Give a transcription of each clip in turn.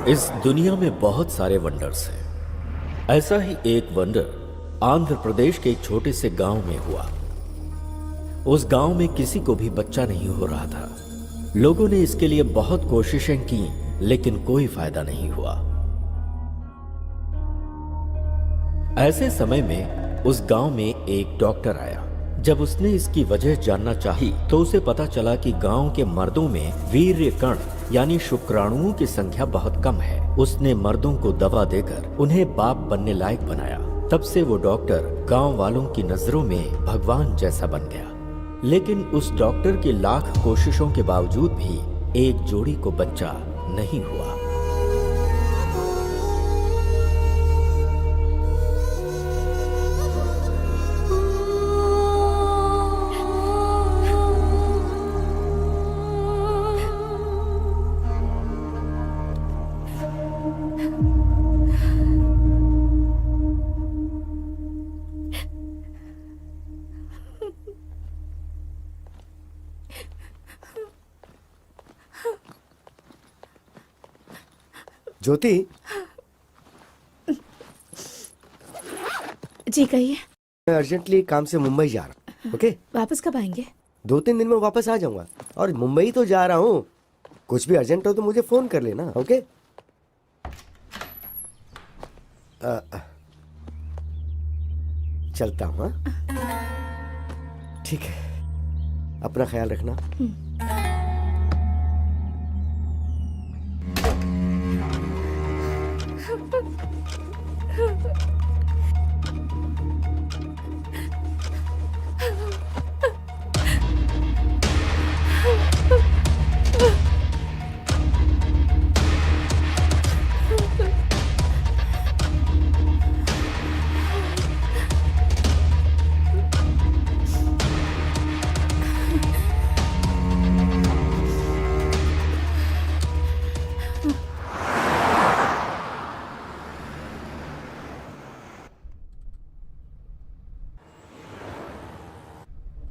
इस दुनिया में बहुत सारे वंडर्स हैं। ऐसा ही एक वंडर आंध्र प्रदेश के एक छोटे से गांव में हुआ। उस गांव में किसी को भी बच्चा नहीं हो रहा था। लोगों ने इसके लिए बहुत कोशिशें की, लेकिन कोई फायदा नहीं हुआ। ऐसे समय में उस गांव में एक डॉक्टर आया। जब उसने इसकी वजह जानना चाही, तो उसे पता चला कि गांव के मर्दों में वीर्य कण यानी शुक्राणुओं की संख्या बहुत कम है। उसने मर्दों को दवा देकर उन्हें बाप बनने लायक बनाया। तब से वो डॉक्टर गांव वालों की नजरों में भगवान जैसा बन गया। लेकिन उस डॉक्टर की लाख कोशिशों के बावजूद भी एक जोड़ी को बच्चा नहीं हुआ। ज्योति जी कहिए। मैं अर्जेंटली काम से मुंबई जा रहा हूँ। ओके, वापस कब आएंगे? 2-3 दिन में वापस आ जाऊंगा। और मुंबई तो जा रहा हूँ, कुछ भी अर्जेंट हो तो मुझे फोन कर लेना। ओके। चलता हूँ, हाँ? ठीक है, अपना ख्याल रखना।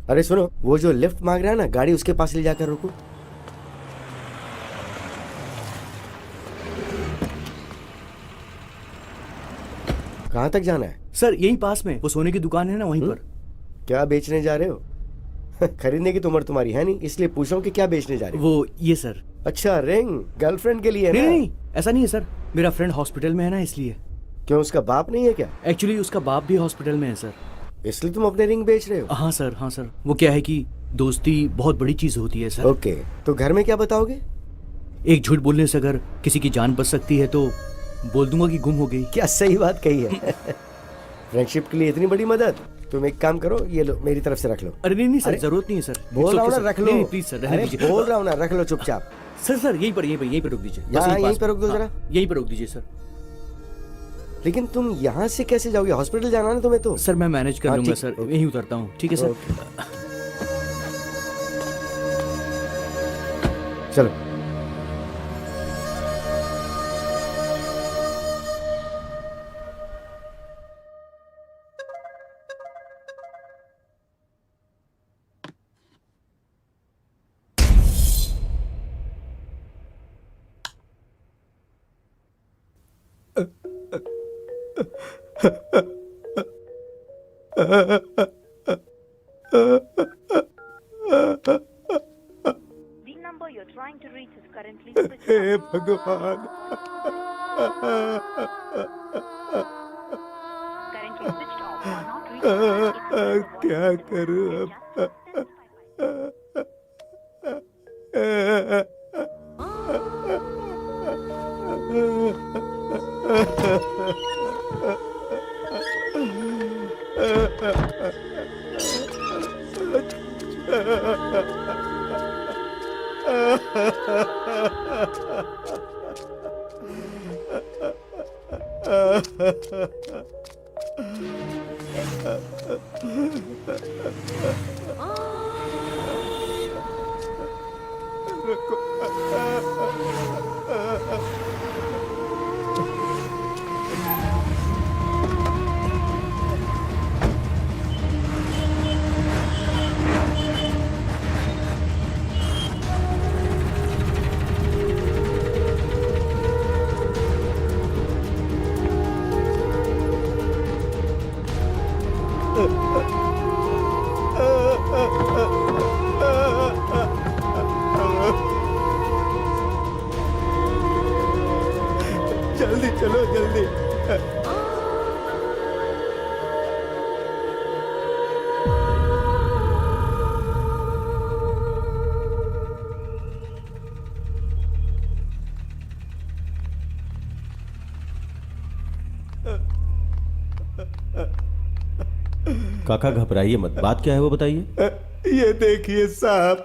अरे सुनो, वो जो लिफ्ट मांग रहा है ना, गाड़ी उसके पास ले जाकर रुको। कहाँ तक जाना है? सर यहीं पास में वो सोने की दुकान है ना, वहीं पर। क्या बेचने जा रहे हो? खरीदने की तो उम्र तुम्हारी है नहीं, इसलिए पूछ रहा हूँ कि क्या बेचने जा रहे हो। वो ये सर। अच्छा, रिंग गर्लफ्रेंड के लिए है नहीं ना? नहीं, ऐसा नहीं है सर, मेरा फ्रेंड हॉस्पिटल में है ना, इसलिए। क्यों, उसका बाप नहीं है क्या? एक्चुअली उसका बाप भी हॉस्पिटल में है सर। इसलिए तुम अपने रिंग बेच रहे हो? हाँ सर, हाँ सर। वो क्या है कि दोस्ती बहुत बड़ी चीज होती है सर। ओके, तो घर में क्या बताओगे? एक झूठ बोलने से अगर किसी की जान बच सकती है तो बोल दूंगा कि गुम हो गई। क्या सही बात कही है। फ्रेंडशिप के लिए इतनी बड़ी मदद। तुम एक काम करो, ये लो, मेरी तरफ से रख लो। अरे नहीं नहीं सर, अरे, जरूरत नहीं है सर। बोल रहा हूँ ना, रख लो। नहीं प्लीज सर, रहने अरे दीजिए। बोल रहा हूँ ना, रख लो चुपचाप। सर सर यहीं पर रुक दीजिए। बस यहाँ, यहीं पास पे में। रुक दो हाँ, जरा। यहीं पर रुक दीजिए सर। लेकिन तुम यहाँ से कैसे जाओगे? हॉस्पिटल जाना है ना तुम्हें तो। सर मैं मैनेज कर हाँ, लूंगा ठीक, सर, ओके। यहीं उतरता हूँ। ठीक है सर। ओके। चलो। The number you're trying to reach is currently switched हे off. भगवान। Currently switched off or not reachable. क्या करूं अब? जल्दी चलो, जल्दी। काका घबराइए मत, बात क्या है वो बताइए। ये देखिए साहब,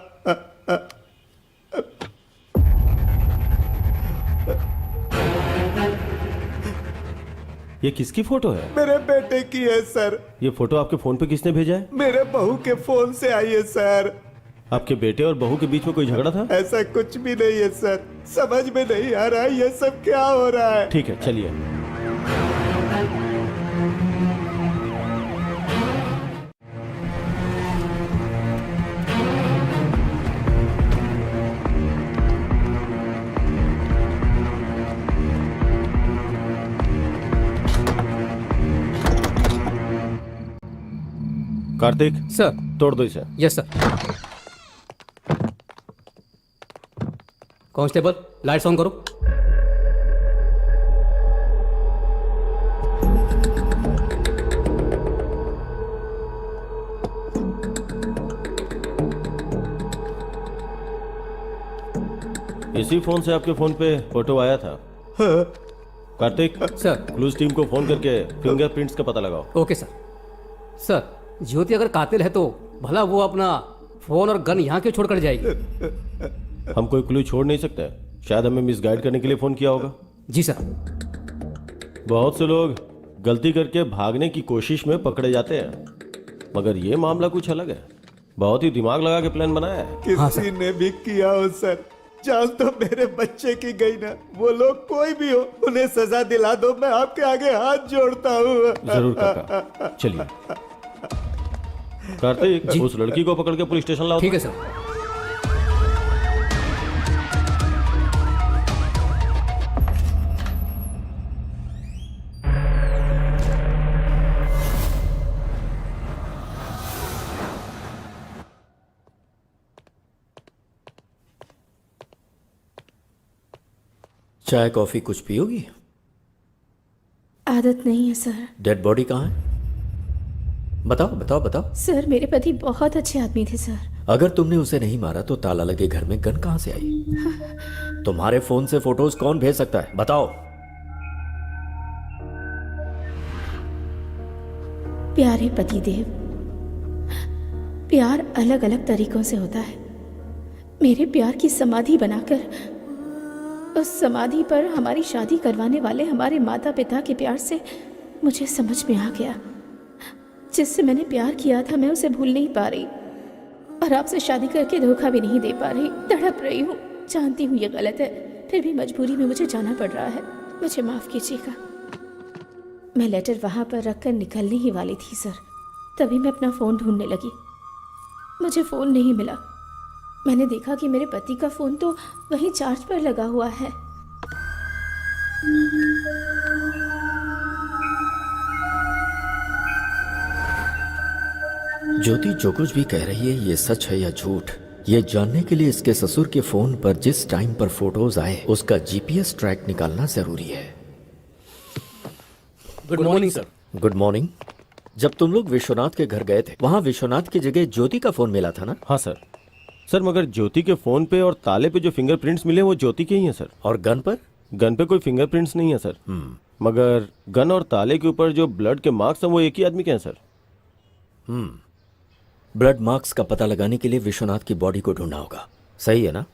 ये किसकी फोटो है? मेरे बेटे की है सर। ये फोटो आपके फोन पे किसने भेजा है? मेरे बहू के फोन से आई है सर। आपके बेटे और बहू के बीच में कोई झगड़ा था? ऐसा कुछ भी नहीं है सर, समझ में नहीं आ रहा ये सब क्या हो रहा है। ठीक है, चलिए। कार्तिक सर। तोड़ दो इसे। Yes sir. Constable lights on करो। इसी फोन से आपके फोन पे फोटो आया था। कार्तिक, सर। क्लूज टीम को फोन करके फिंगरप्रिंट्स का पता लगाओ। Okay sir. सर, ज्योति अगर कातिल है तो भला वो अपना फोन और गन यहाँ क्यों छोड़कर जाएगी? हम कोई क्लू छोड़ नहीं सकते, शायद हमें मिसगाइड करने के लिए फोन किया होगा। जी सर। बहुत से लोग गलती करके भागने की कोशिश में पकड़े जाते हैं, मगर ये मामला कुछ अलग है। बहुत ही दिमाग लगा के प्लान बनाया है। हाँ, किसी ने भी किया हो सर, जान तो मेरे बच्चे की गई ना। वो लोग कोई भी हो, उन्हें सजा दिला दो, मैं आपके आगे हाथ जोड़ता हूँ। जरूर काका, चलिए। कार्तिक, उस लड़की को पकड़ के पुलिस स्टेशन लाओ। ठीक है सर। चाय कॉफी कुछ पियोगी? आदत नहीं है सर। डेड बॉडी कहाँ है? बताओ बताओ बताओ। सर, मेरे पति बहुत अच्छे आदमी थे सर। अगर तुमने उसे नहीं मारा तो ताला लगे घर में गन कहां से आई? तुम्हारे फोन से फोटोज कौन भेज सकता है? बताओ। प्यारे पतिदेव, प्यार अलग अलग तरीकों से होता है। मेरे प्यार की समाधि बनाकर उस समाधि पर हमारी शादी करवाने वाले हमारे माता पिता के प्यार से मुझे समझ में आ गया, जिससे मैंने प्यार किया था मैं उसे भूल नहीं पा रही, और आपसे शादी करके धोखा भी नहीं दे पा रही। तड़प रही हूँ, जानती हूँ ये गलत है, फिर भी मजबूरी में मुझे जाना पड़ रहा है। मुझे माफ़ कीजिएगा। मैं लेटर वहाँ पर रखकर निकलने ही वाली थी सर, तभी मैं अपना फ़ोन ढूंढने लगी। मुझे फ़ोन नहीं मिला। मैंने देखा कि मेरे पति का फ़ोन तो वहीं चार्ज पर लगा हुआ है। ज्योति जो कुछ भी कह रही है ये सच है या झूठ, ये जानने के लिए इसके ससुर के फोन पर जिस टाइम पर फोटोज आए उसका जीपीएस ट्रैक निकालना जरूरी है। Good morning sir. Good morning. जब तुम लोग विश्वनाथ के घर गए थे, वहां विश्वनाथ की जगह ज्योति का फोन मिला था ना? हाँ सर। सर, मगर ज्योति के फोन पे और ताले पे जो फिंगरप्रिंट्स मिले वो ज्योति के ही हैं सर। और गन पर? गन पे कोई फिंगरप्रिंट्स नहीं है सर। मगर गन और ताले के ऊपर जो ब्लड के मार्क्स हैं वो एक ही आदमी के हैं सर। ब्लड मार्क्स का पता लगाने के लिए विश्वनाथ की बॉडी को ढूंढना होगा, सही है ना?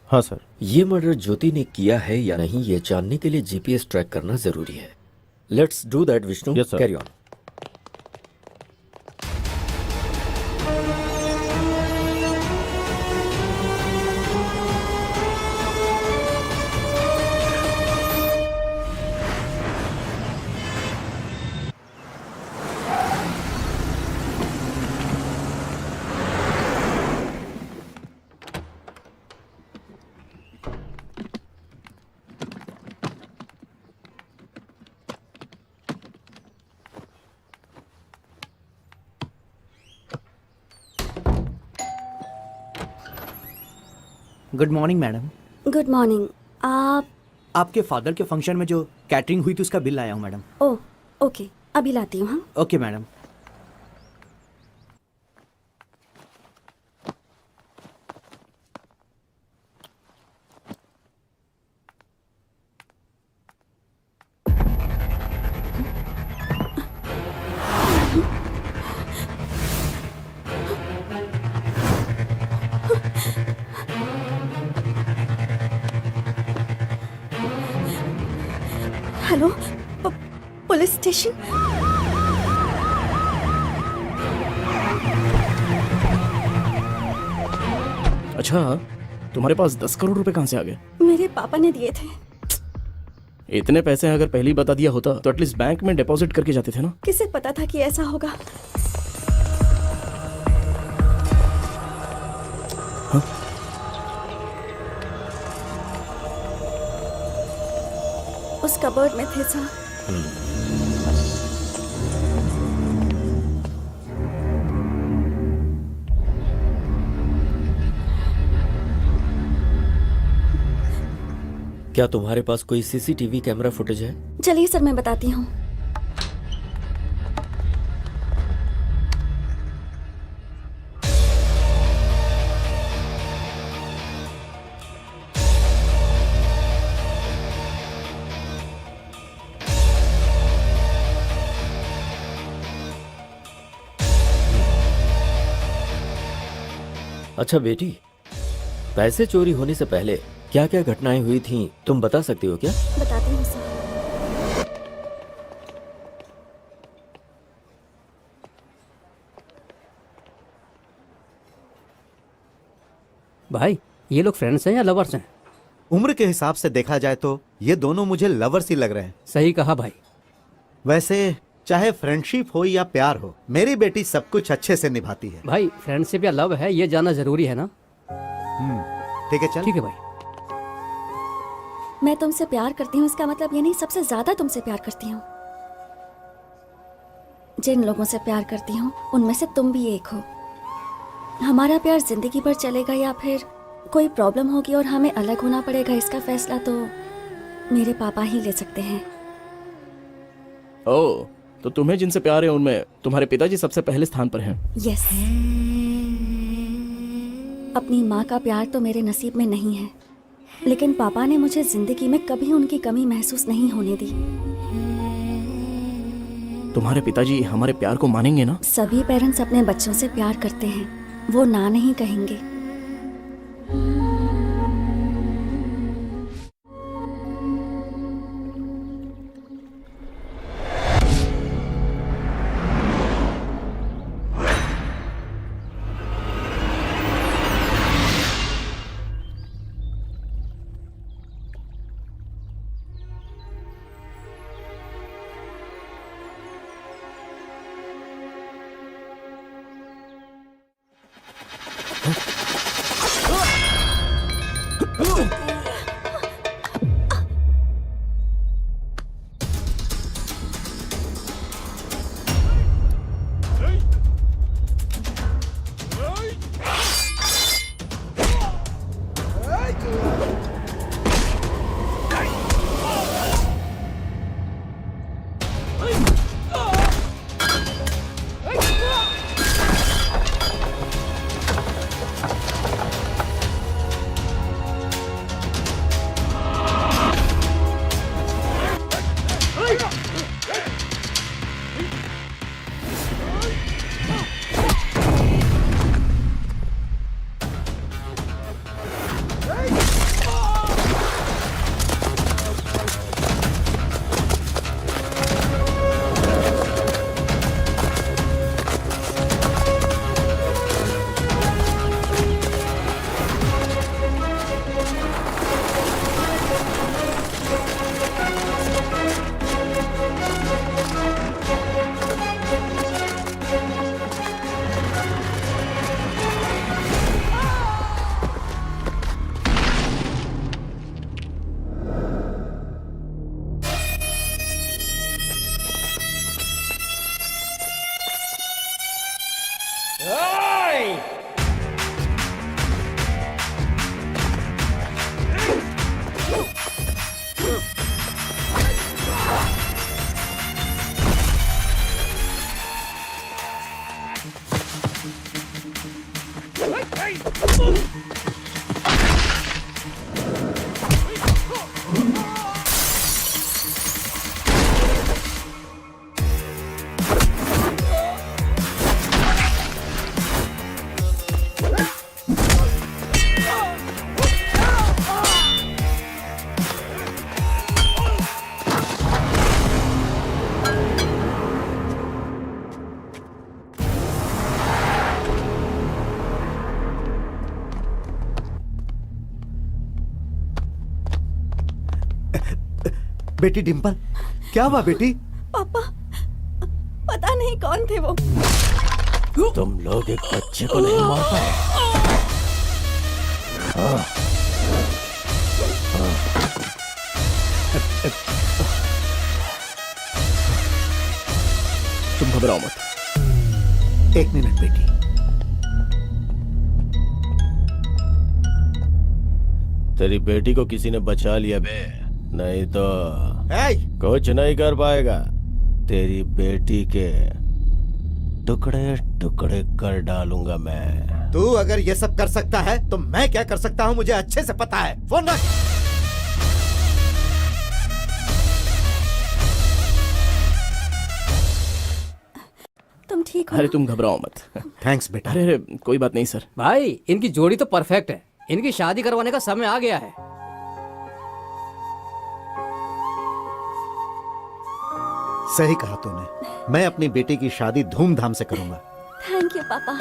हाँ सर। ये मर्डर ज्योति ने किया है या नहीं ये जानने के लिए जीपीएस ट्रैक करना जरूरी है। Let's do that Vishnu. Yes, sir. Carry on. Good morning madam. Good morning. आप? आपके फादर के फंक्शन में जो कैटरिंग हुई थी उसका बिल लाया हूँ मैडम। ओह ओके, अभी लाती हूँ। हाँ, okay madam. Hello, police station? अच्छा, तुम्हारे पास 10 करोड़ रुपए कहाँ से आ गए? मेरे पापा ने दिए थे। इतने पैसे अगर पहले ही बता दिया होता तो एटलीस्ट बैंक में डिपॉजिट करके जाते थे ना। किसे पता था कि ऐसा होगा? उस कबर्ड में थे सर। क्या तुम्हारे पास कोई सीसीटीवी कैमरा फुटेज है? चलिए सर, मैं बताती हूँ। अच्छा बेटी, पैसे चोरी होने से पहले क्या क्या घटनाएं हुई थीं तुम बता सकती हो क्या? बताती हूँ सर। भाई ये लोग फ्रेंड्स हैं या लवर्स हैं? उम्र के हिसाब से देखा जाए तो ये दोनों मुझे लवर्स ही लग रहे हैं। सही कहा भाई। वैसे चाहे फ्रेंडशिप हो या प्यार हो, मेरी बेटी सब कुछ अच्छे से निभाती है। भाई फ्रेंडशिप या लव है ये जानना जरूरी है ना? ठीक है, चल। ठीक है भाई। मैं तुमसे प्यार करती हूँ इसका मतलब ये नहीं सबसे ज्यादा तुमसे प्यार करती हूँ। जिन लोगों से प्यार करती हूँ उनमें से तुम भी एक हो। हमारा प्यार जिंदगी भर चलेगा या फिर कोई प्रॉब्लम होगी और हमें अलग होना पड़ेगा, इसका फैसला तो मेरे पापा ही ले सकते हैं। ओह, तो तुम्हें जिनसे प्यार है उनमें तुम्हारे पिताजी सबसे पहले स्थान पर हैं। यस। अपनी माँ का प्यार तो मेरे नसीब में नहीं है, लेकिन पापा ने मुझे जिंदगी में कभी उनकी कमी महसूस नहीं होने दी। तुम्हारे पिताजी हमारे प्यार को मानेंगे ना? सभी पेरेंट्स अपने बच्चों से प्यार करते हैं, वो ना नहीं कहेंगे। बेटी डिम्पल, क्या हुआ बेटी? पापा, पता नहीं कौन थे वो। तुम लोग एक बच्चे को नहीं मार पाए। तुम घबराओ मत। एक मिनट बेटी। तेरी बेटी को किसी ने बचा लिया बे, नहीं तो कुछ नहीं कर पाएगा। तेरी बेटी के टुकड़े टुकड़े कर डालूंगा मैं। तू अगर ये सब कर सकता है तो मैं क्या कर सकता हूँ मुझे अच्छे से पता है। फोन रख। तुम तुम ठीक हो अरे ना? तुम घबराओ मत। थैंक्स बेटा। अरे अरे कोई बात नहीं सर। भाई इनकी जोड़ी तो परफेक्ट है, इनकी शादी करवाने का समय आ गया है। सही कहा तूने, मैं अपनी बेटी की शादी धूमधाम से करूंगा। थैंक यू पापा।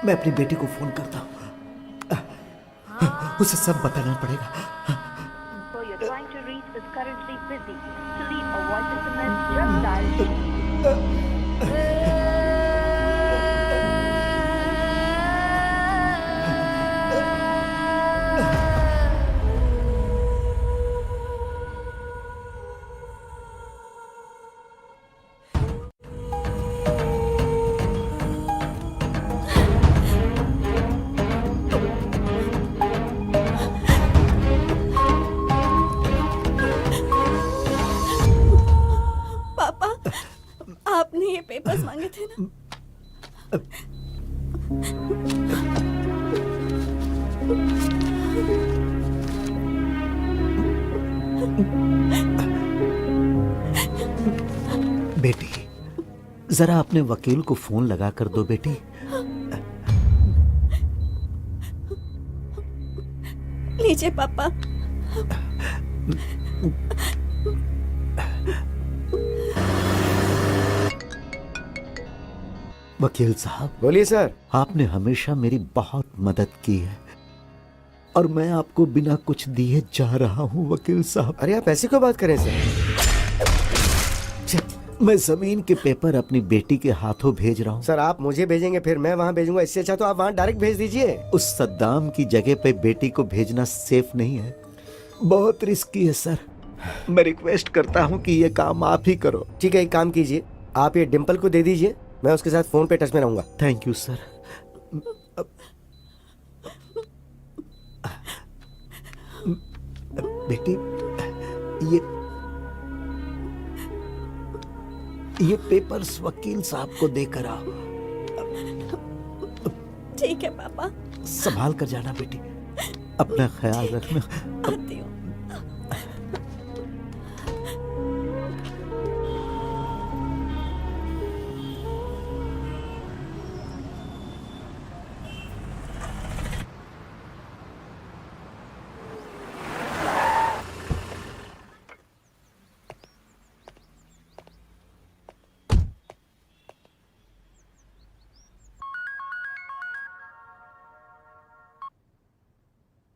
मैं अपनी बेटी को फोन करता हूँ, उसे सब बताना पड़ेगा। Who you're trying to reach is currently busy. To leave a voice SMS, just dial पापा, आपने ये पेपर्स मांगे थे ना? बेटी, जरा अपने वकील को फोन लगा कर दो बेटी। लीजिए पापा। वकील साहब, बोलिए सर। आपने हमेशा मेरी बहुत मदद की है और मैं आपको बिना कुछ दिए जा रहा हूं वकील साहब। अरे आप ऐसी क्यों बात करें सर? मैं जमीन के पेपर अपनी बेटी के हाथों भेज रहा हूं। सर आप मुझे भेजेंगे फिर मैं वहाँ भेजूंगा, इससे अच्छा तो आप वहाँ डायरेक्ट भेज दीजिए। उस सद्दाम की जगह पे बेटी को भेजना सेफ नहीं है, बहुत रिस्की है सर। मैं रिक्वेस्ट करता हूँ कि ये काम आप ही करो। ठीक है, एक काम कीजिए, आप ये डिम्पल को दे दीजिए, मैं उसके साथ फोन पे टच में रहूंगा। Thank you sir. बेटी, ये पेपर्स वकील साहब को देकर आओ। ठीक है पापा, संभाल कर जाना बेटी, अपना ख्याल रखना। आती हूँ।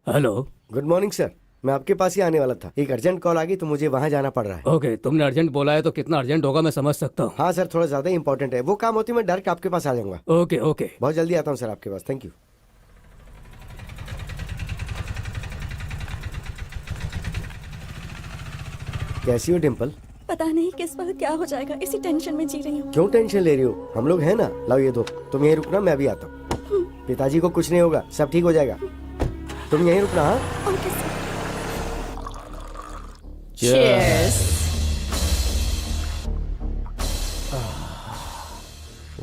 हेलो। गुड मॉर्निंग सर, मैं आपके पास ही आने वाला था, एक अर्जेंट कॉल आ गई तो मुझे वहाँ जाना पड़ रहा है। ओके, तुमने अर्जेंट बोला है तो कितना अर्जेंट होगा मैं समझ सकता हूँ। हाँ सर, थोड़ा ज्यादा इंपॉर्टेंट है, वो काम होती मैं डायरेक्ट आपके पास आ जाऊंगा। Okay okay. बहुत जल्दी आता हूँ सर आपके पास, थैंक यू। कैसी हो डिम्पल? पता नहीं किस वक्त क्या हो जाएगा, इसी टेंशन में जी रही हूँ। क्यों टेंशन ले रही हो, हम लोग हैं ना। लाओ ये दो, तुम यहीं रुकना, मैं अभी आता हूँ। पिताजी को कुछ नहीं होगा, सब ठीक हो जाएगा, तुम यहीं रुकना। हाँ ओके सर।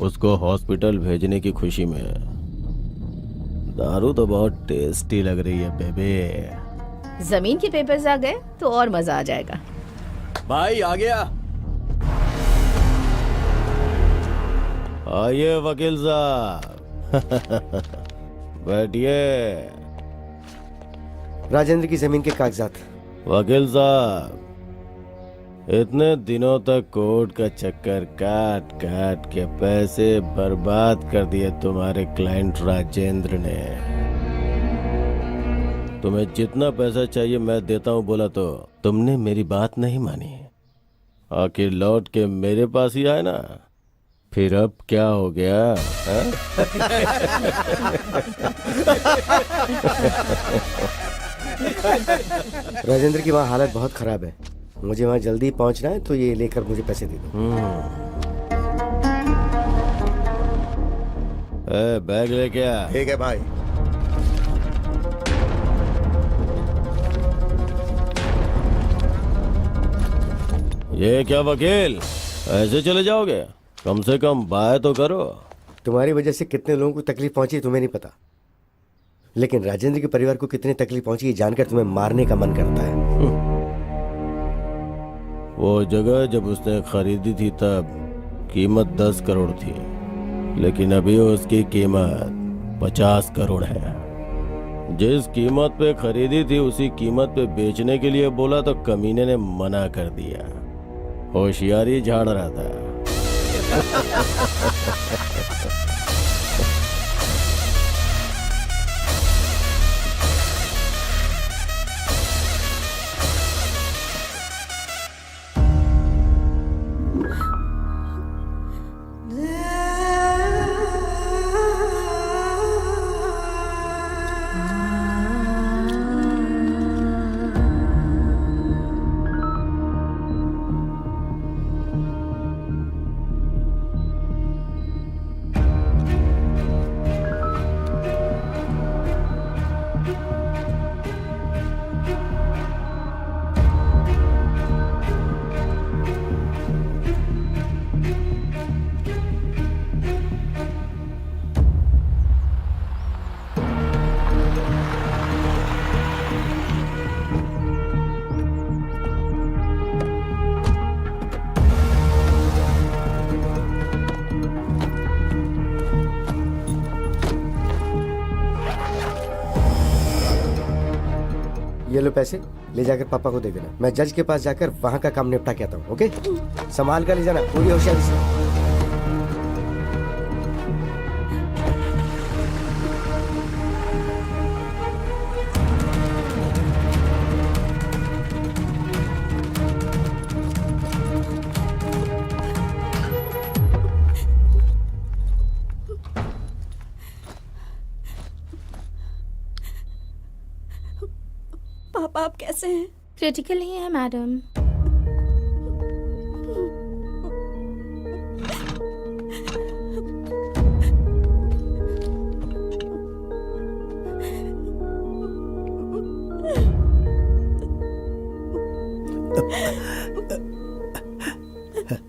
उसको हॉस्पिटल भेजने की खुशी में दारू तो बहुत टेस्टी लग रही है बेबे। जमीन के पेपर्स आ गए तो और मजा आ जाएगा। भाई आ गया। आइए वकील साहब। बैठिए। राजेंद्र की जमीन के कागजात। वकील साहब, इतने दिनों तक कोर्ट का चक्कर काट काट के पैसे बर्बाद कर दिए तुम्हारे क्लाइंट राजेंद्र ने। तुम्हें जितना पैसा चाहिए मैं देता हूँ बोला तो तुमने मेरी बात नहीं मानी, आखिर लौट के मेरे पास ही आए ना। फिर अब क्या हो गया? राजेंद्र की वहाँ हालत बहुत खराब है, मुझे वहाँ जल्दी पहुँचना है, तो ये लेकर मुझे पैसे दे दो। बैग लेके आ। ठीक है भाई। ये क्या वकील, ऐसे चले जाओगे? कम से कम बाय तो करो। तुम्हारी वजह से कितने लोगों को तकलीफ पहुंची तुम्हें नहीं पता, लेकिन राजेंद्र के परिवार को कितनी तकलीफ पहुंची ये जानकर तुम्हें मारने का मन करता है। वो जगह जब उसने खरीदी थी तब कीमत 10 करोड़ थी, लेकिन अभी उसकी कीमत 50 करोड़ है। जिस कीमत पे खरीदी थी उसी कीमत पे बेचने के लिए बोला तो कमीने ने मना कर दिया। होशियारी झाड़ रहा था। ये लो पैसे, ले जाकर पापा को दे देना, मैं जज के पास जाकर वहाँ का काम निपटा के आता हूँ। ओके, संभाल कर ले जाना पूरी होशियारी से। पापा आप कैसे हैं? क्रिटिकल ही है मैडम।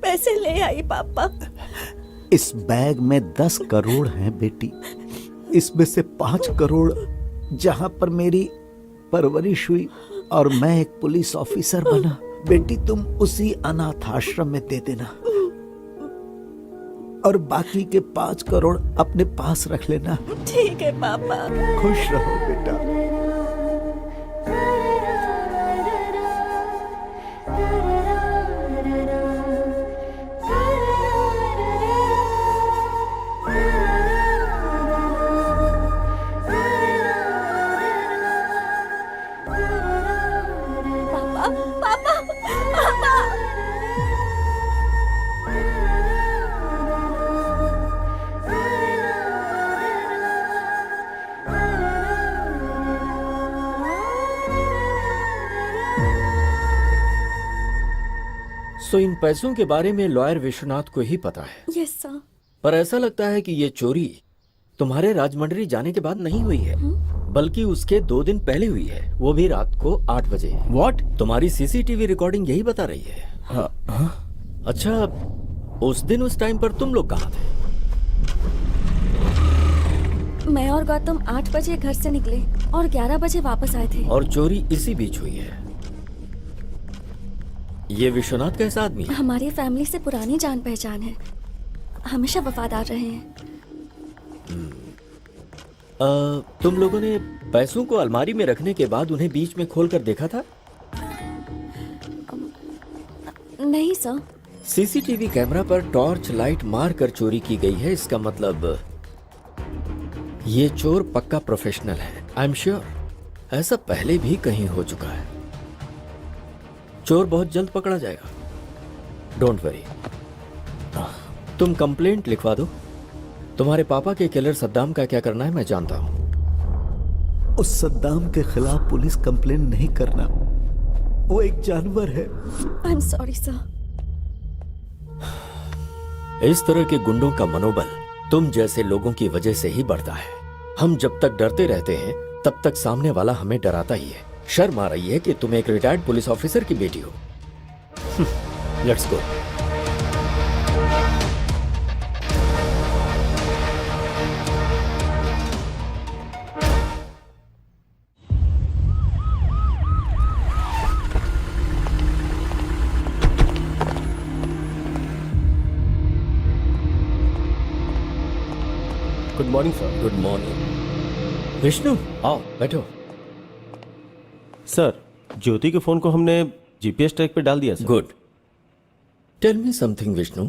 पैसे ले आई पापा। इस बैग में 10 करोड़ हैं बेटी। इसमें से 5 करोड़ जहां पर मेरी परवरिश हुई और मैं एक पुलिस ऑफिसर बना, बेटी तुम उसी अनाथ आश्रम में दे देना और बाकी के 5 करोड़ अपने पास रख लेना। ठीक है पापा। खुश रहो बेटा। सो इन पैसों के बारे में लॉयर विश्वनाथ को ही पता है। Yes sir. पर ऐसा लगता है कि ये चोरी तुम्हारे राजमंड्री जाने के बाद नहीं हुई है, बल्कि उसके 2 दिन पहले हुई है, वो भी रात को 8 बजे। व्हाट? तुम्हारी सीसीटीवी रिकॉर्डिंग यही बता रही है। अच्छा, उस दिन उस टाइम पर तुम लोग कहाँ थे? मैं और गौतम 8 बजे घर से निकले और 11 बजे वापस आए थे। और चोरी इसी बीच हुई है। ये विश्वनाथ कैसा आदमी है? हमारी फैमिली से पुरानी जान पहचान है, हमेशा वफादार रहे हैं। तुम लोगों ने पैसों को अलमारी में रखने के बाद उन्हें बीच में खोलकर देखा था? नहीं सर। सीसीटीवी कैमरा पर टॉर्च लाइट मार कर चोरी की गई है, इसका मतलब ये चोर पक्का प्रोफेशनल है। आई एम श्योर ऐसा पहले भी कहीं हो चुका है। चोर बहुत जल्द पकड़ा जाएगा, डोंट वरी। तुम कंप्लेंट लिखवा दो। तुम्हारे पापा के किलर सद्दाम का क्या करना है मैं जानता हूं। उस सद्दाम के खिलाफ पुलिस कंप्लेन नहीं करना, वो एक जानवर है। I am sorry sir. इस तरह के गुंडों का मनोबल तुम जैसे लोगों की वजह से ही बढ़ता है। हम जब तक डरते रहते हैं तब तक सामने वाला हमें डराता ही है। शर्म आ रही है कि तुम एक रिटायर्ड पुलिस ऑफिसर की बेटी हो। Let's go. Good morning sir. Good morning. Vishnu आओ बैठो। सर, ज्योति के फोन को हमने जीपीएस ट्रैक पे डाल दिया sir. Good. Tell me something Vishnu,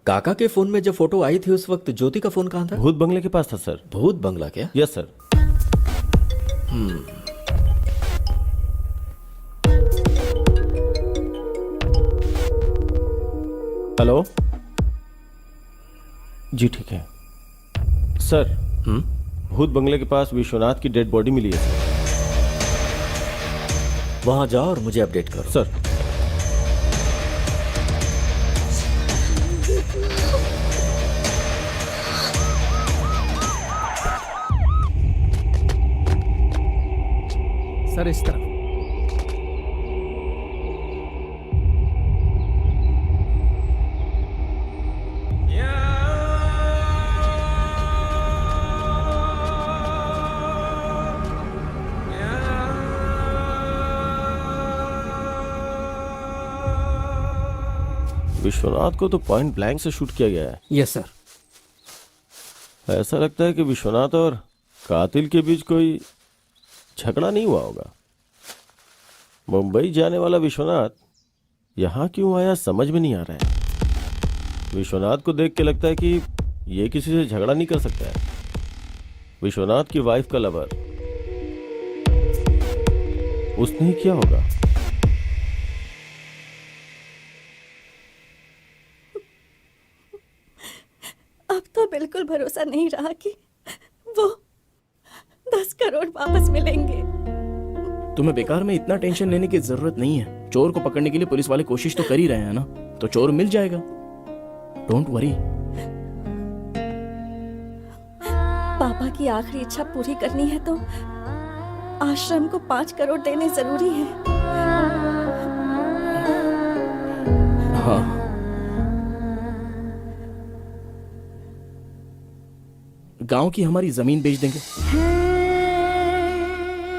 काका के फोन में जब फोटो आई थी उस वक्त ज्योति का फोन कहाँ था? भूत बंगले के पास था सर। भूत बंगला क्या? Yes sir. हेलो जी, ठीक है सर। भूत बंगले के पास विश्वनाथ की डेड बॉडी मिली है सर। वहां जाओ और मुझे अपडेट करो। सर। सर इस तरफ। विश्वनाथ को तो पॉइंट ब्लैंक से शूट किया गया है। Yes sir. ऐसा लगता है कि विश्वनाथ और कातिल के बीच कोई झगड़ा नहीं हुआ होगा। मुंबई जाने वाला विश्वनाथ यहाँ क्यों आया समझ में नहीं आ रहा है। विश्वनाथ को देख के लगता है कि ये किसी से झगड़ा नहीं कर सकता है। विश्वनाथ की वाइफ का लवर उसने ही किया होगा। अब तो बिल्कुल भरोसा नहीं रहा कि वो 10 करोड़ वापस मिलेंगे। तुम्हें बेकार में इतना टेंशन लेने की जरूरत नहीं है। चोर को पकड़ने के लिए पुलिस वाले कोशिश तो कर ही रहे हैं ना, तो चोर मिल जाएगा। Don't worry. पापा की आखिरी इच्छा पूरी करनी है तो आश्रम को 5 करोड़ देने जरूरी है। हाँ, गांव की हमारी जमीन बेच देंगे।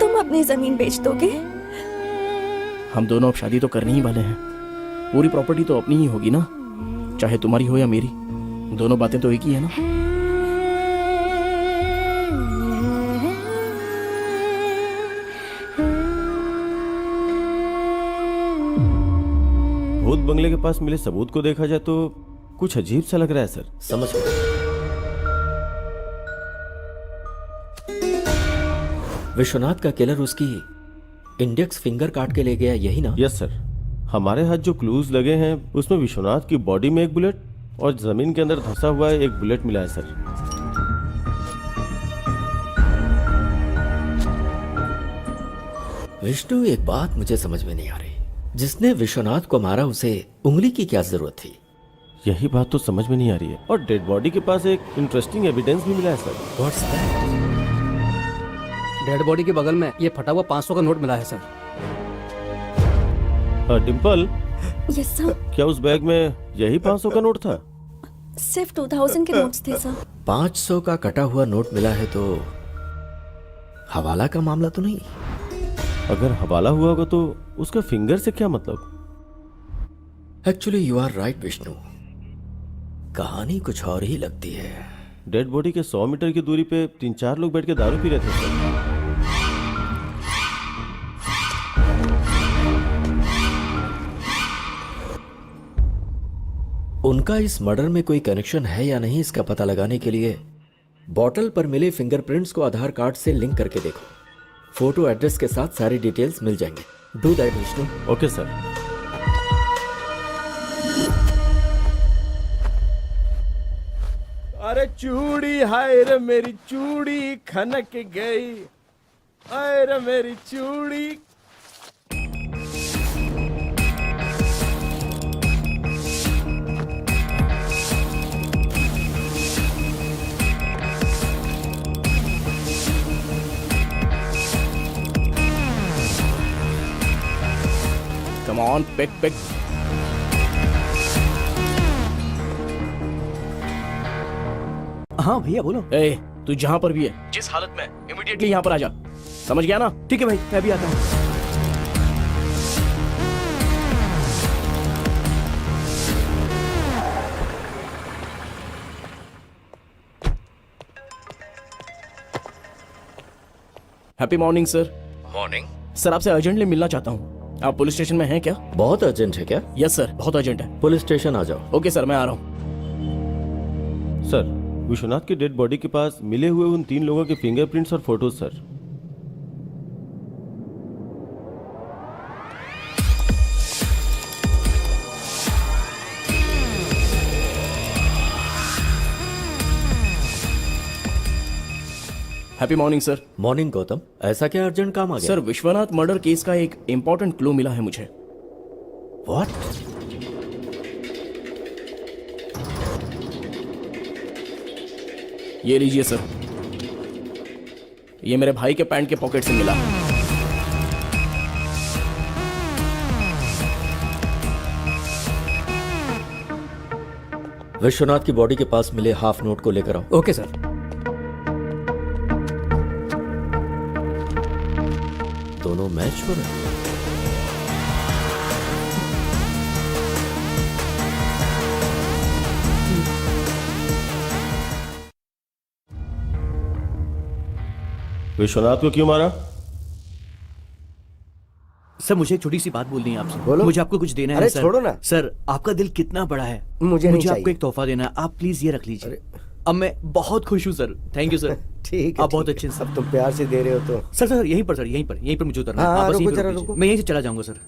तुम अपनी जमीन बेच दोगे? हम दोनों अब शादी तो करने ही वाले हैं। पूरी प्रॉपर्टी तो अपनी ही होगी ना, चाहे तुम्हारी हो या मेरी। दोनों बातें तो एक ही है ना। भूत बंगले के पास मिले सबूत को देखा जाए तो कुछ अजीब सा लग रहा है सर। समझ गए। विश्वनाथ का किलर उसकी इंडेक्स फिंगर काट के ले गया, यही ना? Yes sir. हमारे हाथ जो क्लूज लगे हैं उसमें विश्वनाथ की बॉडी में एक बुलेट और जमीन के अंदर धंसा हुआ एक बुलेट मिला है सर। विष्णु, एक बात मुझे समझ में नहीं आ रही। जिसने विश्वनाथ को मारा उसे उंगली की क्या जरूरत थी? यही बात तो समझ में नहीं आ रही है। और डेड बॉडी के पास एक इंटरेस्टिंग एविडेंस भी मिला है sir. What's that? Dead body के बगल में ये फटा हुआ 500 का नोट मिला है सर। Dimple, yes sir. क्या उस बैग में यही 500 का नोट था? सिर्फ 2000 के नोट्स थे सर। 500 का कटा हुआ नोट मिला है तो हवाला का मामला तो नहीं? अगर हवाला हुआ होगा तो उसका फिंगर से क्या मतलब? Actually you are right Vishnu, कहानी कुछ और ही लगती है। डेड बॉडी के 100 मीटर की दूरी पे 3-4 लोग बैठ के दारू पी रहे थे सर। उनका इस मर्डर में कोई कनेक्शन है या नहीं, इसका पता लगाने के लिए बॉटल पर मिले फिंगरप्रिंट्स को आधार कार्ड से लिंक करके देखो। फोटो एड्रेस के साथ सारी डिटेल्स मिल जाएंगे। Do that Vishnu. Okay sir. अरे चूड़ी, हाय रे मेरी चूड़ी खनक गई, हाय रे मेरी चूड़ी। Come on, pick pick. हाँ भैया बोलो। ए, तू जहां पर भी है, जिस हालत में, इमीडिएटली यहाँ पर आ जा। समझ गया ना? ठीक है भाई, मैं भी आता हूँ। Happy morning sir. Morning sir, आपसे अर्जेंटली मिलना चाहता हूँ। आप पुलिस स्टेशन में हैं क्या? बहुत अर्जेंट है क्या? यस सर, बहुत अर्जेंट है। पुलिस स्टेशन आ जाओ। ओके सर, मैं आ रहा हूँ। सर, विश्वनाथ की डेड बॉडी के पास मिले हुए उन 3 लोगों के फिंगरप्रिंट्स और photos sir. Happy morning sir. Morning Gautam, ऐसा क्या अर्जेंट काम आ गया? सर, विश्वनाथ मर्डर केस का एक इंपॉर्टेंट क्लू मिला है मुझे। व्हाट? ये लीजिए सर, ये मेरे भाई के पैंट के पॉकेट से मिला। विश्वनाथ की बॉडी के पास मिले हाफ नोट को लेकर आओ। Okay sir. दोनों मैच हो रहे हैं। विश्वनाथ को क्यों मारा? सर, मुझे एक छोटी सी बात बोलनी है आपसे। बोलो। मुझे आपको कुछ देना है। अरे सर। छोड़ो ना। सर, आपका दिल कितना बड़ा है। मुझे नहीं आपको चाहिए। एक तोहफा देना है। आप प्लीज ये रख लीजिए। अब मैं बहुत खुश हूँ सर। Thank you sir. ठीक है, आप बहुत ठीक अच्छे है। हैं अब तुम प्यार से दे रहे हो तो। सर। सर यहीं पर, सर यहीं पर मुझे उतरना है। हाँ, आप बस रुको यहीं पर जरा, रुक लीजिए। रुको। मैं यहीं से चला जाऊंगा सर।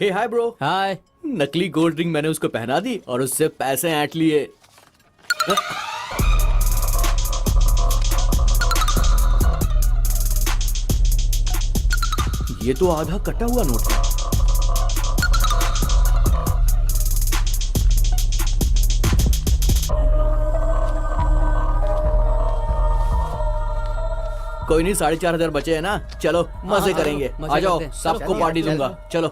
हे हाय ब्रो। हाय। नकली गोल्ड रिंग मैंने उसको पहना दी और उससे पैसे ऐंठ लिए। ये तो आधा कटा हुआ नोट है। कोई नहीं, 4,500 बचे हैं ना, चलो मजे करेंगे। मजे आ जाओ, करते हैं। सबको पार्टी दूंगा, चलो।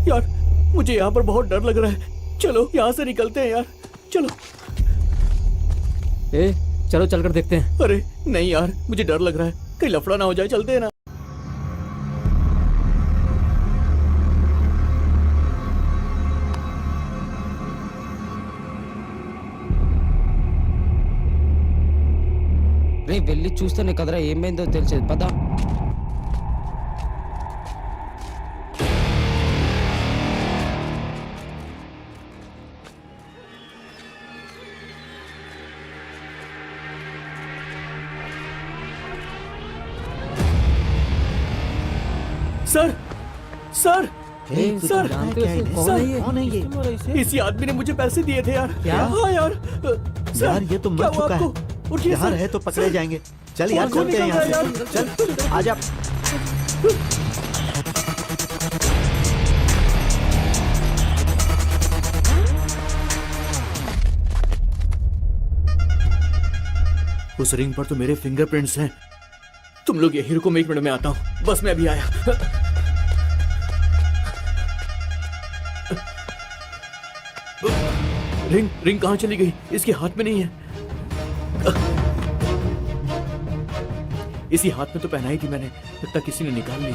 यार मुझे यहाँ पर बहुत डर लग रहा है, चलो यहाँ से निकलते हैं यार, चलो। चलो चलकर देखते हैं। अरे नहीं यार, मुझे डर लग रहा है, कहीं लफड़ा ना हो जाए, चलते हैं ना। రే వెళ్ళి చూస్తేనే కదరా ఏమైందో తెలిసేది, పద. सर सर सर जानते हो इसे? कौन है ये? कौन है ये? इसी आदमी ने मुझे पैसे दिए थे यार। क्या? हाँ यार। सर, यार ये तो क्या मर हुआ चुका आपको? है, उठिए यहाँ सर। रहे तो पकड़े जाएंगे। चल यार, कौन चलते हैं निकल रहा यहाँ है से। यार? चल आजा। उस रिंग पर तो मेरे फिंगरप्रिंट्स हैं। तुम लोग यही रुको, मैं 1 मिनट में आता हूँ, बस मैं अभी आया। रिंग रिंग कहाँ चली गई? इसके हाथ में नहीं है। इसी हाथ में तो पहनाई थी मैंने, लगता किसी ने निकाल ली।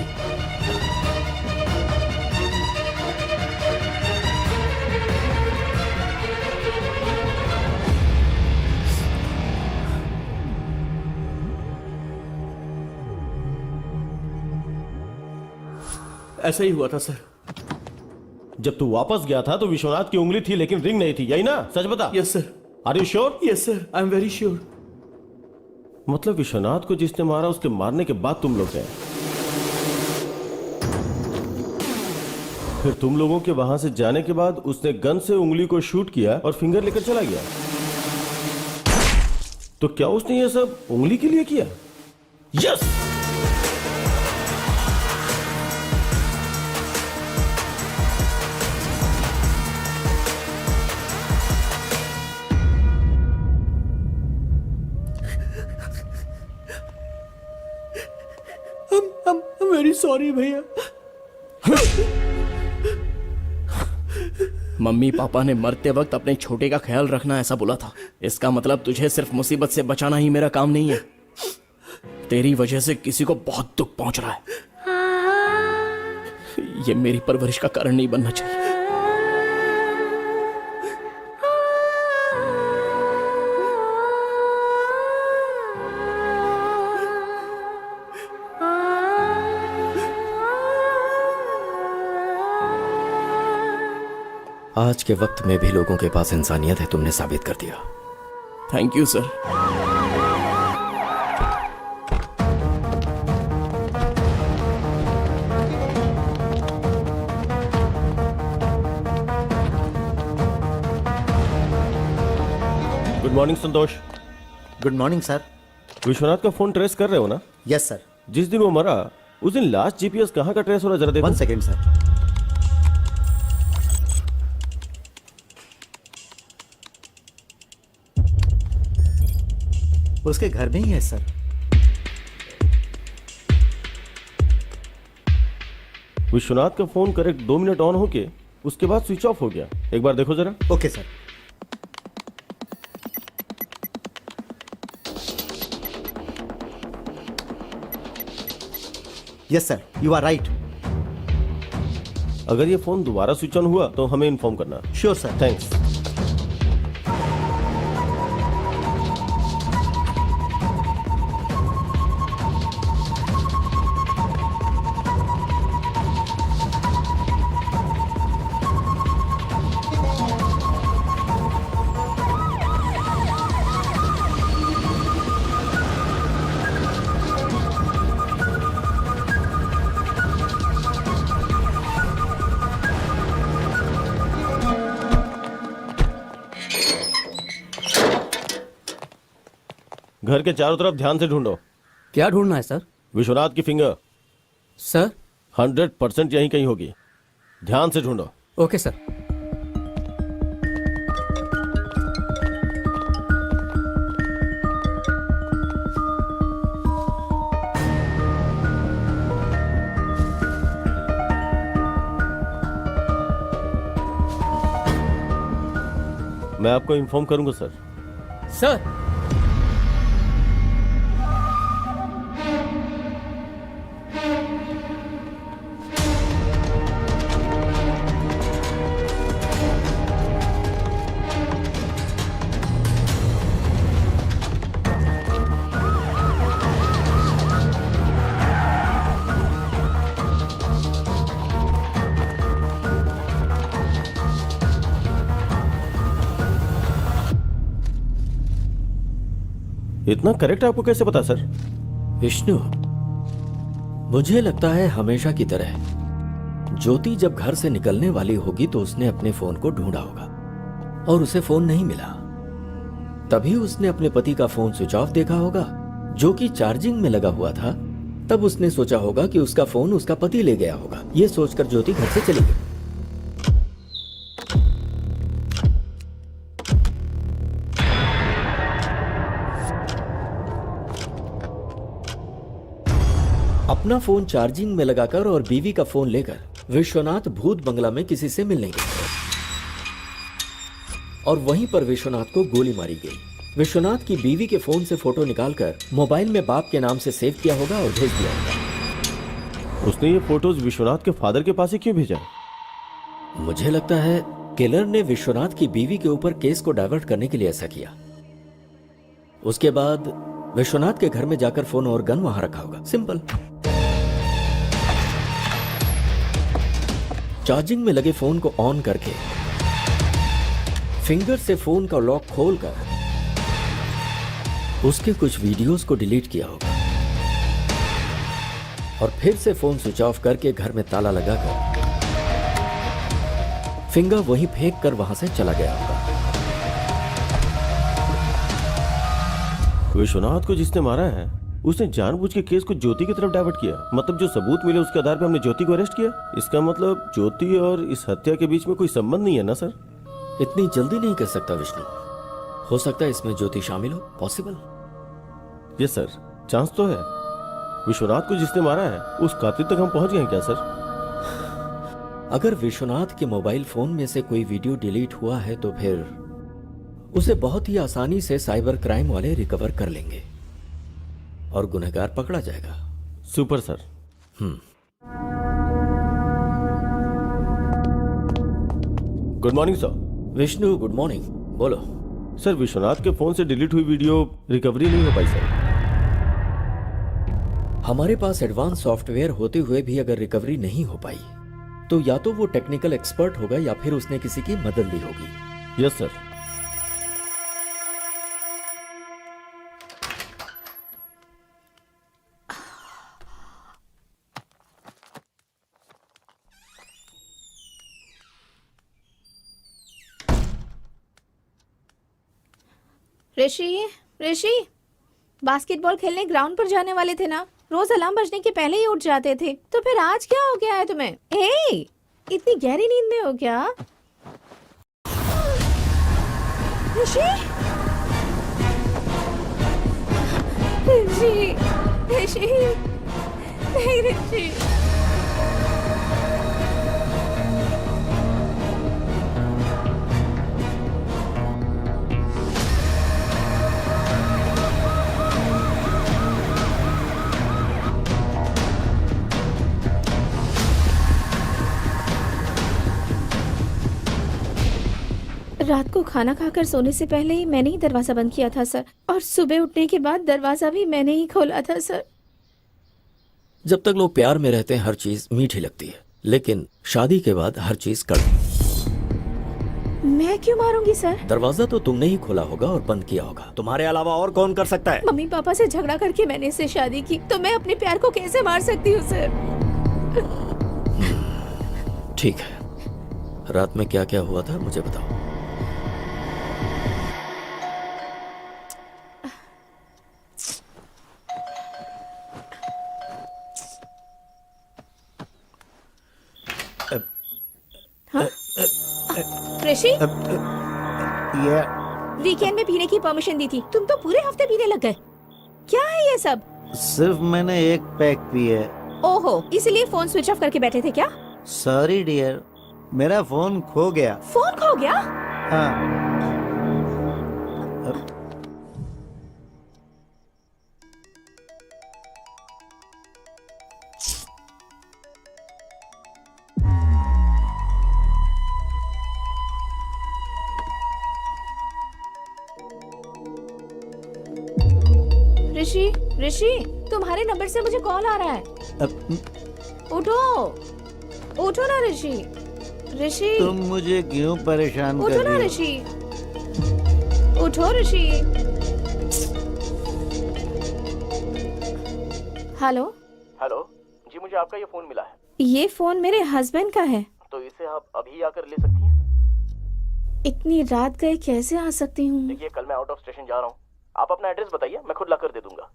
ऐसा ही हुआ था सर। जब तू वापस गया था तो विश्वनाथ की उंगली थी लेकिन रिंग नहीं थी, यही ना? सच बता। Yes sir. Are you sure? Yes sir, I am very sure. मतलब विश्वनाथ को जिसने मारा उसके मारने के बाद तुम लोग गए, फिर तुम लोगों के वहां से जाने के बाद उसने गन से उंगली को शूट किया और फिंगर लेकर चला गया। तो क्या उसने ये सब उंगली के लिए किया? यस। I'm very sorry भैया। मम्मी पापा ने मरते वक्त अपने छोटे का ख्याल रखना ऐसा बोला था। इसका मतलब तुझे सिर्फ मुसीबत से बचाना ही मेरा काम नहीं है। तेरी वजह से किसी को बहुत दुख पहुंच रहा है। ये मेरी परवरिश का कारण नहीं बनना चाहिए। आज के वक्त में भी लोगों के पास इंसानियत है, तुमने साबित कर दिया। Thank you sir. Good morning Santosh. Good morning sir. Vishwanath का फोन ट्रेस कर रहे हो ना? Yes sir. जिस दिन वो मरा उस दिन लास्ट जीपीएस कहाँ का ट्रेस हो रहा, जरा देखो। 1 सेकेंड सर। उसके घर में ही है सर। विश्वनाथ का फोन करेक्ट 2 मिनट ऑन होके उसके बाद स्विच ऑफ हो गया। एक बार देखो जरा। Okay sir. Yes sir, you are right. अगर ये फोन दोबारा स्विच ऑन हुआ तो हमें इन्फॉर्म करना। Sure sir. थैंक्स। घर के चारों तरफ ध्यान से ढूंढो। क्या ढूंढना है सर? विश्वनाथ की फिंगर सर 100% यहीं कहीं होगी, ध्यान से ढूंढो। Okay sir. मैं आपको इन्फॉर्म करूंगा सर। सर इतना करेक्ट आपको कैसे पता सर? विष्णु, मुझे लगता है हमेशा की तरह ज्योति जब घर से निकलने वाली होगी तो उसने अपने फोन को ढूंढा होगा और उसे फोन नहीं मिला। तभी उसने अपने पति का फोन स्विच ऑफ देखा होगा जो कि चार्जिंग में लगा हुआ था। तब उसने सोचा होगा कि उसका फोन उसका पति ले गया होगा। यह सोचकर ज्योति घर से चली गई। अपना फोन चार्जिंग में लगाकर और बीवी का फोन लेकर विश्वनाथ भूत बंगला में किसी से मिलने गया और वहीं पर विश्वनाथ को गोली मारी गई। विश्वनाथ की बीवी के फोन से फोटो निकालकर मोबाइल में बाप के नाम से सेव किया होगा और भेज दिया होगा। उसने ये फोटोज विश्वनाथ के फादर के पास ही क्यों भेजा? मुझे लगता है किलर ने विश्वनाथ की बीवी के ऊपर केस को डाइवर्ट करने के लिए ऐसा किया। उसके बाद विश्वनाथ के घर में जाकर फोन और गन वहां रखा होगा। सिंपल। चार्जिंग में लगे फोन को ऑन करके फिंगर से फोन का लॉक खोलकर उसके कुछ वीडियोस को डिलीट किया होगा और फिर से फोन स्विच ऑफ करके घर में ताला लगाकर फिंगर वहीं फेंक कर वहां से चला गया होगा। विश्वनाथ को जिसने मारा है उसने जानबूझ के केस को ज्योति की तरफ डाइवर्ट किया। मतलब जो सबूत मिले उसके आधार पर हमने ज्योति को अरेस्ट किया। इसका मतलब ज्योति और इस हत्या के बीच में कोई संबंध नहीं है ना सर? इतनी जल्दी नहीं कर सकता विष्णु। हो सकता है इसमें ज्योति शामिल हो। पॉसिबल। यस सर, चांस तो है। विश्वनाथ को जिसने मारा है उस कातिल तक हम पहुंच गए क्या सर? अगर विश्वनाथ के मोबाइल फोन में से कोई वीडियो डिलीट हुआ है तो फिर उसे बहुत ही आसानी से साइबर क्राइम वाले रिकवर कर लेंगे और गुनहगार पकड़ा जाएगा। Super sir. Good morning sir. Vishnu good morning. बोलो सर। विश्वनाथ के फोन से डिलीट हुई वीडियो रिकवरी नहीं हो पाई सर। हमारे पास एडवांस सॉफ्टवेयर होते हुए भी अगर रिकवरी नहीं हो पाई तो या तो वो टेक्निकल एक्सपर्ट होगा या फिर उसने किसी की मदद ली होगी। Yes sir. Rishi, Rishi, basketball खेलने ग्राउंड पर जाने वाले थे ना? रोज अलार्म बजने के पहले ही उठ जाते थे। तो फिर आज क्या हो गया है तुम्हें? ए, इतनी गहरी नींद में हो क्या? ऋषि, ऋषि, ऋषि, नहीं ऋषि। रात को खाना खाकर सोने से पहले ही मैंने ही दरवाजा बंद किया था सर, और सुबह उठने के बाद दरवाजा भी मैंने ही खोला था सर। जब तक लोग प्यार में रहते हैं हर चीज मीठी लगती है, लेकिन शादी के बाद हर चीज कड़वी। मैं क्यों मारूंगी सर? दरवाजा तो तुमने ही खोला होगा और बंद किया होगा। तुम्हारे अलावा और कौन कर सकता है? मम्मी पापा से झगड़ा करके मैंने इससे शादी की, तो मैं अपने प्यार को कैसे मार सकती हूँ सर? ठीक है, रात में क्या क्या हुआ था मुझे बताओ। हाँ? ऋषि, ये वीकेंड में पीने की परमिशन दी थी, तुम तो पूरे हफ्ते पीने लग गए। क्या है ये सब? सिर्फ मैंने एक पैक पी है। ओहो, इसलिए फोन स्विच ऑफ करके बैठे थे क्या? सॉरी डियर, मेरा फोन खो गया। फोन खो गया? हाँ। ऋषि, ऋषि, तुम्हारे नंबर से मुझे कॉल आ रहा है। उठो, उठो ना ऋषि। ऋषि, तुम मुझे क्यों परेशान उठो कर ना रही हो? ऋषि, उठो ऋषि। हेलो। हेलो जी, मुझे आपका ये फोन मिला है। ये फोन मेरे हस्बैंड का है। तो इसे आप अभी आकर ले सकती हैं? इतनी रात गए कैसे आ सकती हूँ? देखिए, कल मैं आउट ऑफ स्टेशन जा रहा हूँ। आप अपना एड्रेस बताइए, मैं खुद ला कर दे दूंगा।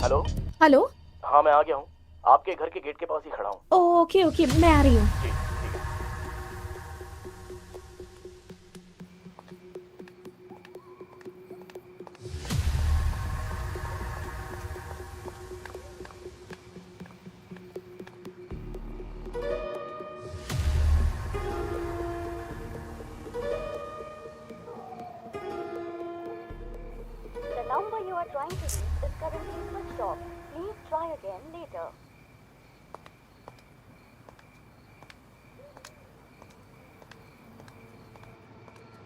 हेलो। हेलो। हाँ, मैं आ गया हूँ। आपके घर के गेट के पास ही खड़ा हूँ। ओके ओके, मैं आ रही हूँ। जी, ठीक है। The number you are trying to reach is currently switched off. Please try again later.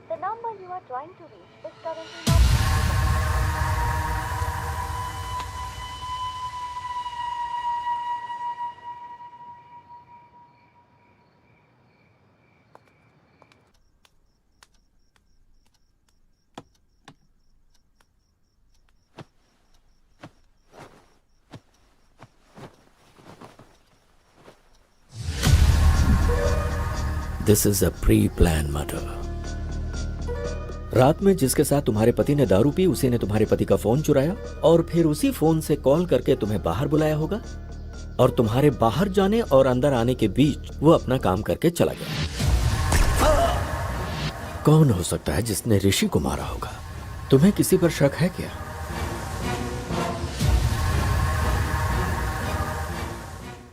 The number you are trying to reach is currently not. This is a pre plan murder. रात में जिसके साथ तुम्हारे पति ने दारू P, उसी ने तुम्हारे पति का फोन चुराया और फिर उसी फोन से कॉल करके तुम्हें बाहर बुलाया होगा और तुम्हारे बाहर जाने और अंदर आने के बीच वो अपना काम करके चला गया। कौन हो सकता है जिसने ऋषि को मारा होगा? तुम्हें किसी पर शक है क्या?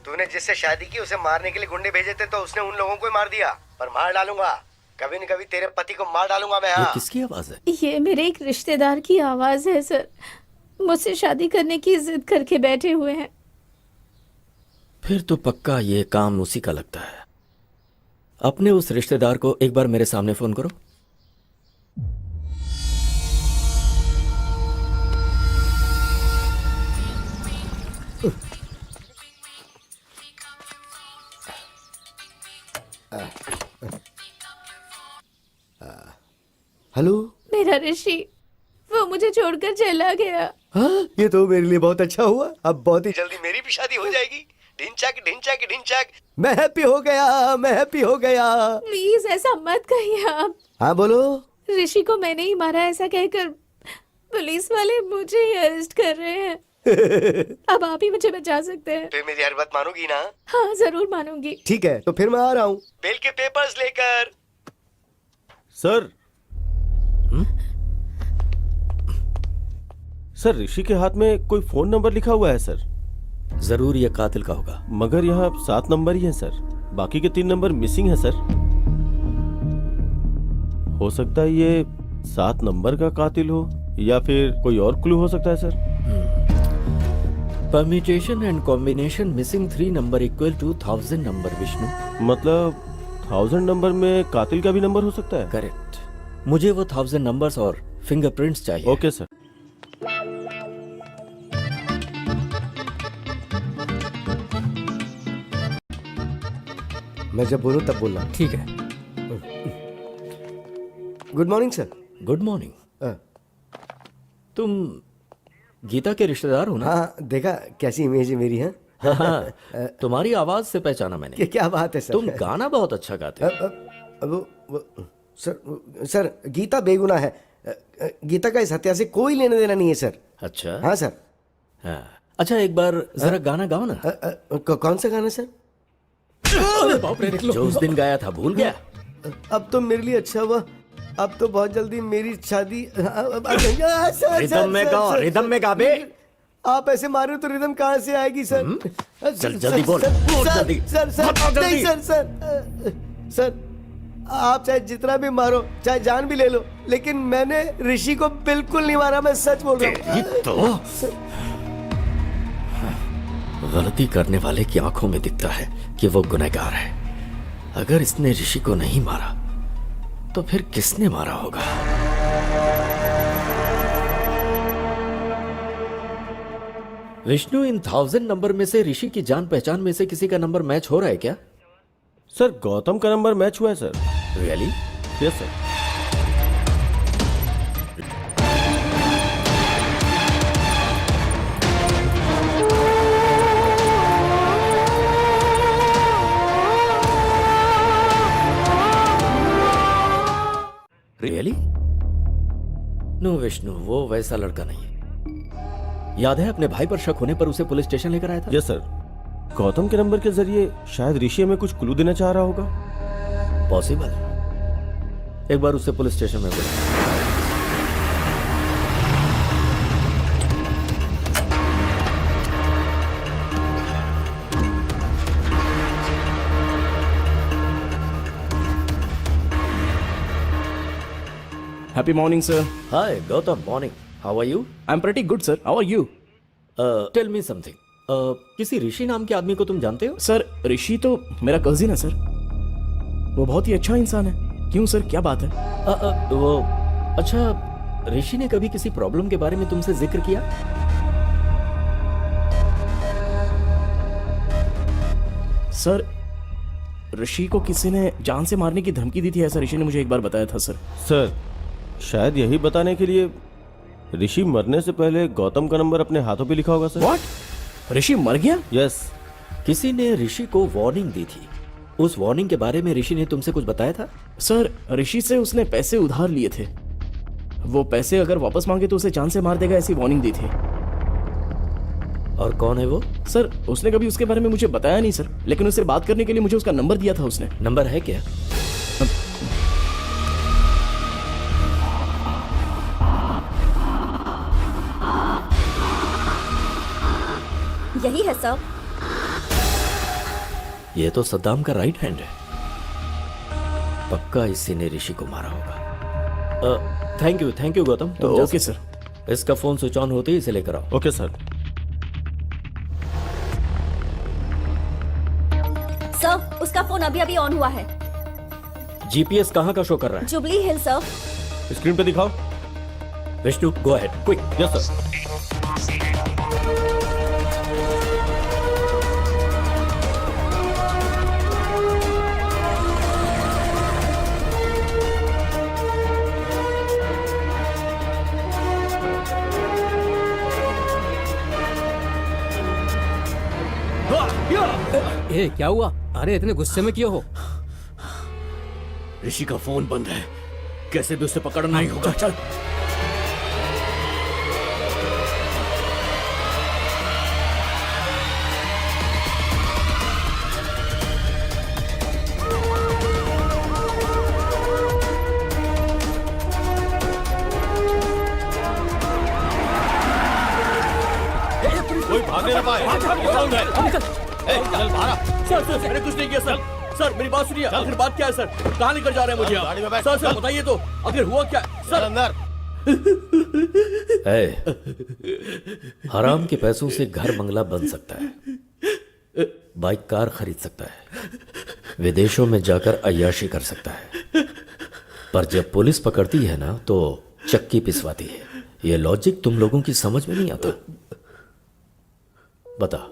तूने जिससे शादी की उसे मारने के लिए गुंडे भेजे थे, तो उसने उन लोगों को ही मार दिया। पर मार डालूंगा, कभी न कभी तेरे पति को मार डालूंगा मैं। ये हाँ। किसकी आवाज है? ये मेरे एक रिश्तेदार की आवाज है सर। मुझसे शादी करने की जिद करके बैठे हुए हैं। फिर तो पक्का ये काम उसी का लगता है। अपने उस रिश्तेदार को एक बार मेरे सामने फोन करो। हेलो। मेरा ऋषि, वो मुझे छोड़कर चला गया। हाँ, ये तो मेरे लिए बहुत अच्छा हुआ। अब बहुत ही जल्दी मेरी भी शादी हो जाएगी। ढिंचैक ढिंचैक ढिंचैक। मैं हैप्पी हो गया, मैं हैप्पी हो गया। प्लीज ऐसा मत कहिए आप। हाँ बोलो। ऋषि को मैंने ही मारा ऐसा कहकर पुलिस वाले मुझे ही अरेस्ट कर रहे हैं। अब आप ही मुझे बचा सकते हैं। फिर मेरी हर बात मानोगी ना? हाँ जरूर मानूंगी। ठीक है, तो फिर मैं आ रहा हूँ बेल के पेपर्स लेकर। सर। सर, ऋषि के हाथ में कोई फोन नंबर लिखा हुआ है सर। जरूर ये कातिल का होगा। मगर यहाँ 7 नंबर ही है सर, बाकी के 3 नंबर मिसिंग है सर। हो सकता है ये 7 नंबर का कातिल हो या फिर कोई और क्लू हो सकता है sir. Permutation and combination missing 3 number equal to 1000 number Vishnu. मतलब 1000 नंबर में कातिल का भी नंबर हो सकता है? करेक्ट। मुझे वो 1000 नंबर्स और फिंगरप्रिंट्स चाहिए। Okay sir. मैं जब बोलूं तब बोलना। ठीक है। Good morning sir. Good morning. तुम गीता के रिश्तेदार हो ना? हाँ, देखा कैसी इमेज है मेरी। है हाँ, तुम्हारी आवाज से पहचाना मैंने। क्या बात है सर। तुम गाना बहुत अच्छा गाते हो। सर गीता बेगुनाह है। गीता का इस हत्या से कोई लेने देना नहीं है सर। अच्छा। हाँ सर। हाँ। अच्छा एक बार जरा गाना गाओ ना। कौन सा गाना सर? जो उस दिन गाया था, भूल गया? अब तो मेरे लिए अच्छा हुआ, अब तो बहुत जल्दी मेरी शादी। रिदम में गाओ, रिदम में गा बे। आप ऐसे मारे तो रिदम कहाँ से आएगी सर? चल जल्दी बोल, बोल जल्दी। सर नहीं सर, आप चाहे जितना भी मारो, चाहे जान भी ले लो, लेकिन मैंने ऋषि को बिल्कुल नहीं मारा, मैं सच बोल रहा हूँ। तो गलती करने वाले की आंखों में दिखता है कि वो गुनहगार है। अगर इसने ऋषि को नहीं मारा तो फिर किसने मारा होगा? विष्णु, इन 1000 नंबर में से ऋषि की जान पहचान में से किसी का नंबर मैच हो रहा है क्या? सर गौतम का नंबर मैच हुआ है sir. Really? Yes sir. Really? No Vishnu, वो वैसा लड़का नहीं है। याद है अपने भाई पर शक होने पर उसे पुलिस स्टेशन लेकर आया था? Yes sir. गौतम के नंबर के जरिए शायद ऋषि हमें कुछ क्लू देना चाह रहा होगा। पॉसिबल। एक बार उसे पुलिस स्टेशन में बुलाओ। Happy morning, sir. Hi, Gautam. Morning. How are you? I'm pretty good, sir. How are you? Tell me something. किसी ऋषि नाम के आदमी को तुम जानते हो? सर ऋषि तो मेरा कजिन है सर। वो बहुत ही अच्छा इंसान है। क्यों सर, क्या बात है? वो अच्छा, ऋषि ने कभी किसी प्रॉब्लम के बारे में तुमसे जिक्र किया? सर ऋषि को किसी ने जान से मारने की धमकी दी थी, ऐसा ऋषि ने मुझे एक बार बताया था सर। सर शायद यही बताने के लिए ऋषि मरने से पहले गौतम का नंबर अपने हाथों पे लिखा होगा सर। व्हाट? ऋषि मर गया? यस। किसी ने ऋषि को वार्निंग दी थी। उस वार्निंग के बारे में ऋषि ने तुमसे कुछ बताया था? सर ऋषि से उसने पैसे उधार लिए थे। वो पैसे अगर वापस मांगे तो उसे जान से मार देगा, ऐसी वार्निंग दी थी। और कौन है वो? सर उसने कभी उसके बारे में मुझे बताया नहीं सर, लेकिन उससे बात करने के लिए मुझे उसका नंबर दिया था उसने। नंबर है क्या? यही है सर। ये तो सद्दाम का राइट हैंड है। पक्का इसी ने ऋषि को मारा होगा। Thank you Gautam. तो ओके सर। इसका फोन स्विच ऑन होते ही इसे लेकर आओ। Okay sir. सर उसका फोन अभी अभी ऑन हुआ है। जीपीएस कहाँ का शो कर रहा है? जुबली हिल सर। स्क्रीन पे दिखाओ। Vishnu go ahead quick. Yes sir. ए क्या हुआ? अरे इतने गुस्से में क्यों हो? ऋषि का फोन बंद है, कैसे भी उसे पकड़ना ही होगा। चल कोई भागने ना पाए। चल बाहर। सर मैंने कुछ नहीं किया सर। सर मेरी बात सुनिए, आखिर बात क्या है सर? कहाँ लेकर जा रहे हैं मुझे आप? गाड़ी में बैठ। सर बताइए तो, आखिर हुआ क्या सर? अंदर। हराम के पैसों से घर बंगला बन सकता है, बाइक कार खरीद सकता है, विदेशों में जाकर अय्याशी कर सकता है, पर जब पुलिस पकड़ती है ना तो चक्की पिसवाती है। ये लॉजिक तुम लोगों की समझ में नहीं आता। बता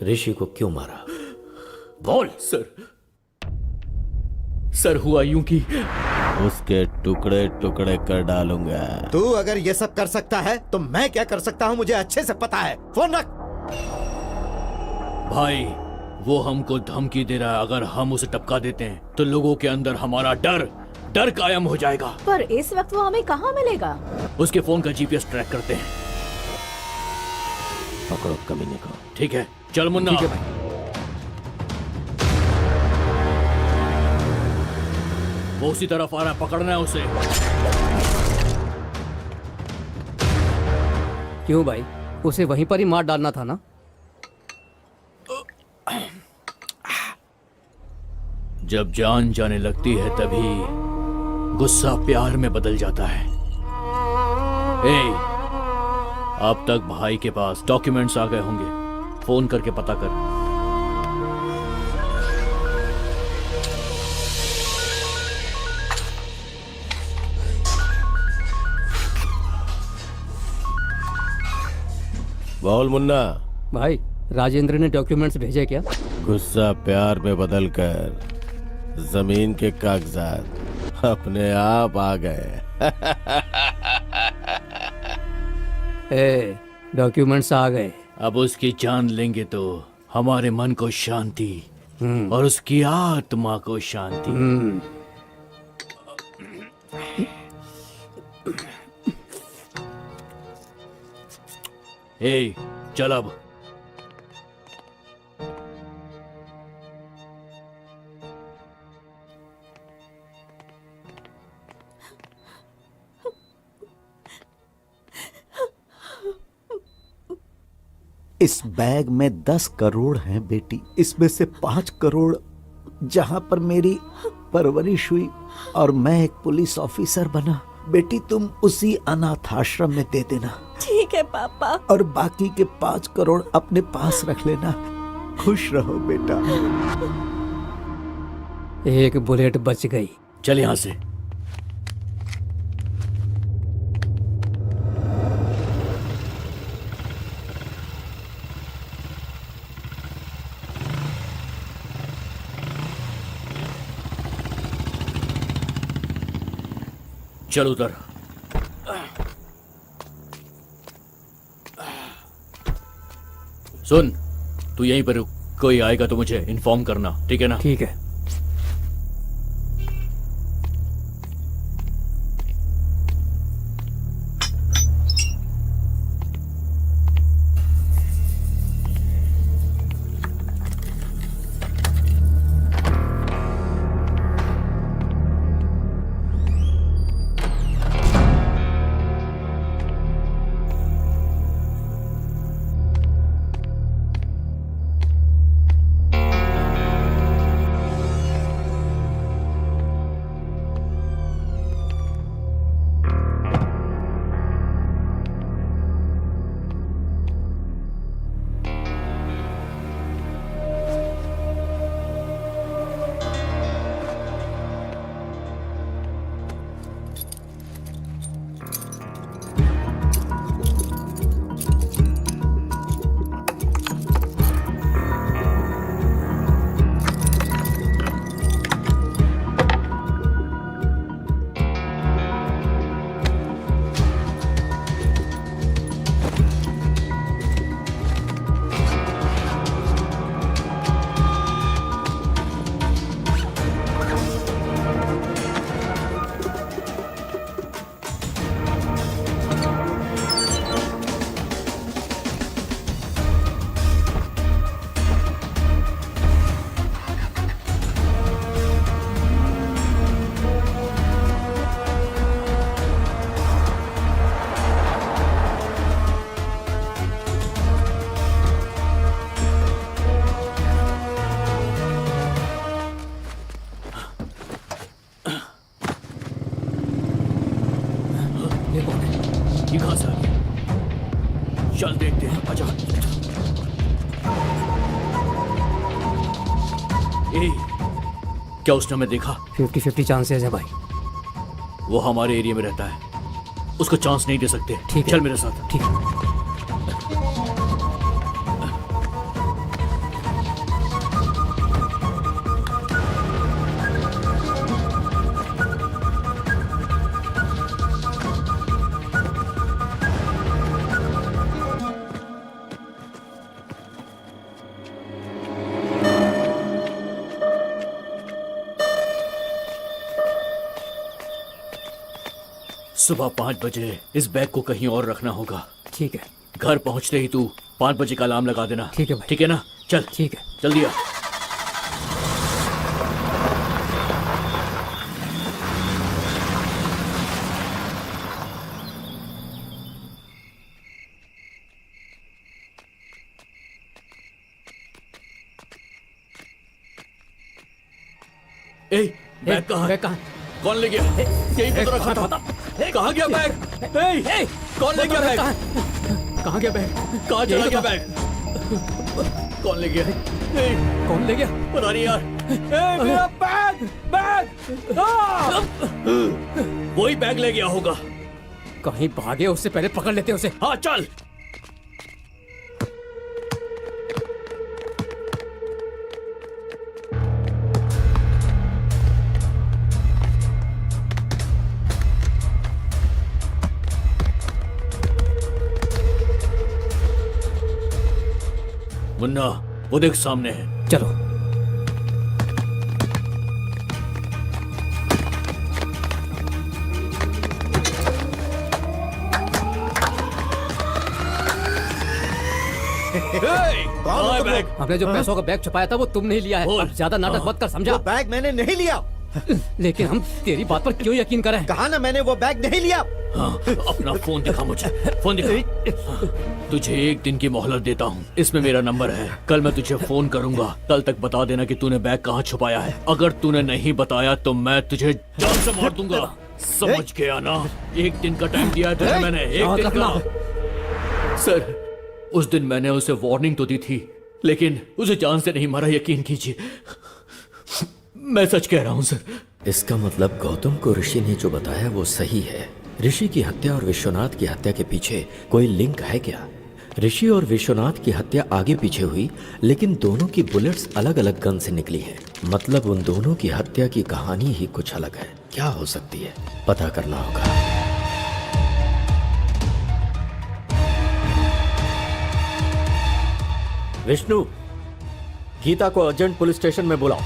ऋषि को क्यों मारा? बोल। सर हुआ यूं कि उसके टुकड़े टुकड़े कर डालूंगा। तू अगर ये सब कर सकता है तो मैं क्या कर सकता हूँ मुझे अच्छे से पता है। फोन रख। भाई वो हमको धमकी दे रहा है, अगर हम उसे टपका देते हैं तो लोगों के अंदर हमारा डर कायम हो जाएगा। पर इस वक्त वो हमें कहाँ मिलेगा? उसके फोन का जीपीएस ट्रैक करते हैं। पकड़ो कमीने को। ठीक है, चल मुन्ना। ठीक है भाई। वो उसी तरफ आ रहा है, पकड़ना है उसे। क्यों भाई, उसे वहीं पर ही मार डालना था ना? जब जान जाने लगती है तभी गुस्सा प्यार में बदल जाता है। अब तक भाई के पास डॉक्यूमेंट्स आ गए होंगे, फोन करके पता कर। बोल मुन्ना। भाई राजेंद्र ने डॉक्यूमेंट्स भेजे क्या? गुस्सा प्यार में बदलकर जमीन के कागजात अपने आप आ गए। डॉक्यूमेंट्स आ गए। अब उसकी जान लेंगे तो हमारे मन को शांति और उसकी आत्मा को शांति। चल अब। इस बैग में 10 करोड़ हैं बेटी। इसमें से 5 करोड़ जहां पर मेरी परवरिश हुई और मैं एक पुलिस ऑफिसर बना, बेटी तुम उसी अनाथ आश्रम में दे देना। ठीक है पापा। और बाकी के 5 करोड़ अपने पास रख लेना। खुश रहो बेटा। एक बुलेट बच गई। चल यहां से। चल उतर। सुन, तू यहीं पर रुक, कोई आएगा तो मुझे इन्फॉर्म करना, ठीक है ना? ठीक है। ये कहां से आ गया? चल देखते हैं, आजा। क्या उसने हमें देखा? 50-50 चांसेस है भाई। वो हमारे एरिया में रहता है, उसको चांस नहीं दे सकते। ठीक है, चल मेरे साथ। ठीक है। सुबह 5 बजे इस बैग को कहीं और रखना होगा। ठीक है। घर पहुंचते ही तू 5 बजे का अलार्म लगा देना। ठीक है भाई। ठीक है ना? चल ठीक है। जल्दी आ। ए, बैग कहाँ? बैग कहाँ? कौन ले गया? यहीं पे तो रखा था। कहाँ गया बैग? ए, कौन ले गया बैग? कहाँ गया बैग? कहाँ चला गया बैग? कौन ले गया? कौन ले गया? पता नहीं यार। मेरा बैग बैग वही बैग ले गया होगा। कहीं भागे, उससे पहले पकड़ लेते उसे। हाँ चल। मुन्ना, वो देख सामने है। चलो। कहाँ है बैग? हमने जो पैसों का बैग छुपाया था वो तुमने ही लिया है। अब ज्यादा नाटक मत कर, समझा? बैग मैंने नहीं लिया। लेकिन हम तेरी बात पर क्यों यकीन करें? कहा ना मैंने वो बैग नहीं लिया। हाँ, अपना फोन दिखा मुझे। फोन दिखा। तुझे 1 दिन की मोहलत देता हूँ। इसमें मेरा नंबर है। कल मैं तुझे फोन करूंगा। कल तक बता देना कि तूने बैग कहाँ छुपाया है। अगर तूने नहीं बताया तो मैं तुझे जान से मार दूंगा। समझ गया ना? 1 दिन का टाइम दिया है तुझे मैंने। 1 दिन का। सर, उस दिन मैंने उसे वार्निंग तो दी थी, लेकिन उसे जान से नहीं मारा, यकीन कीजिए। मैं सच कह रहा हूँ सर। इसका मतलब गौतम को ऋषि ने जो बताया वो सही है। ऋषि की हत्या और विश्वनाथ की हत्या के पीछे कोई लिंक है क्या? ऋषि और विश्वनाथ की हत्या आगे पीछे हुई, लेकिन दोनों की बुलेट्स अलग अलग गन से निकली हैं। मतलब उन दोनों की हत्या की कहानी ही कुछ अलग है। क्या हो सकती है, पता करना होगा। विष्णु, गीता को अर्जेंट पुलिस स्टेशन में बुलाओ।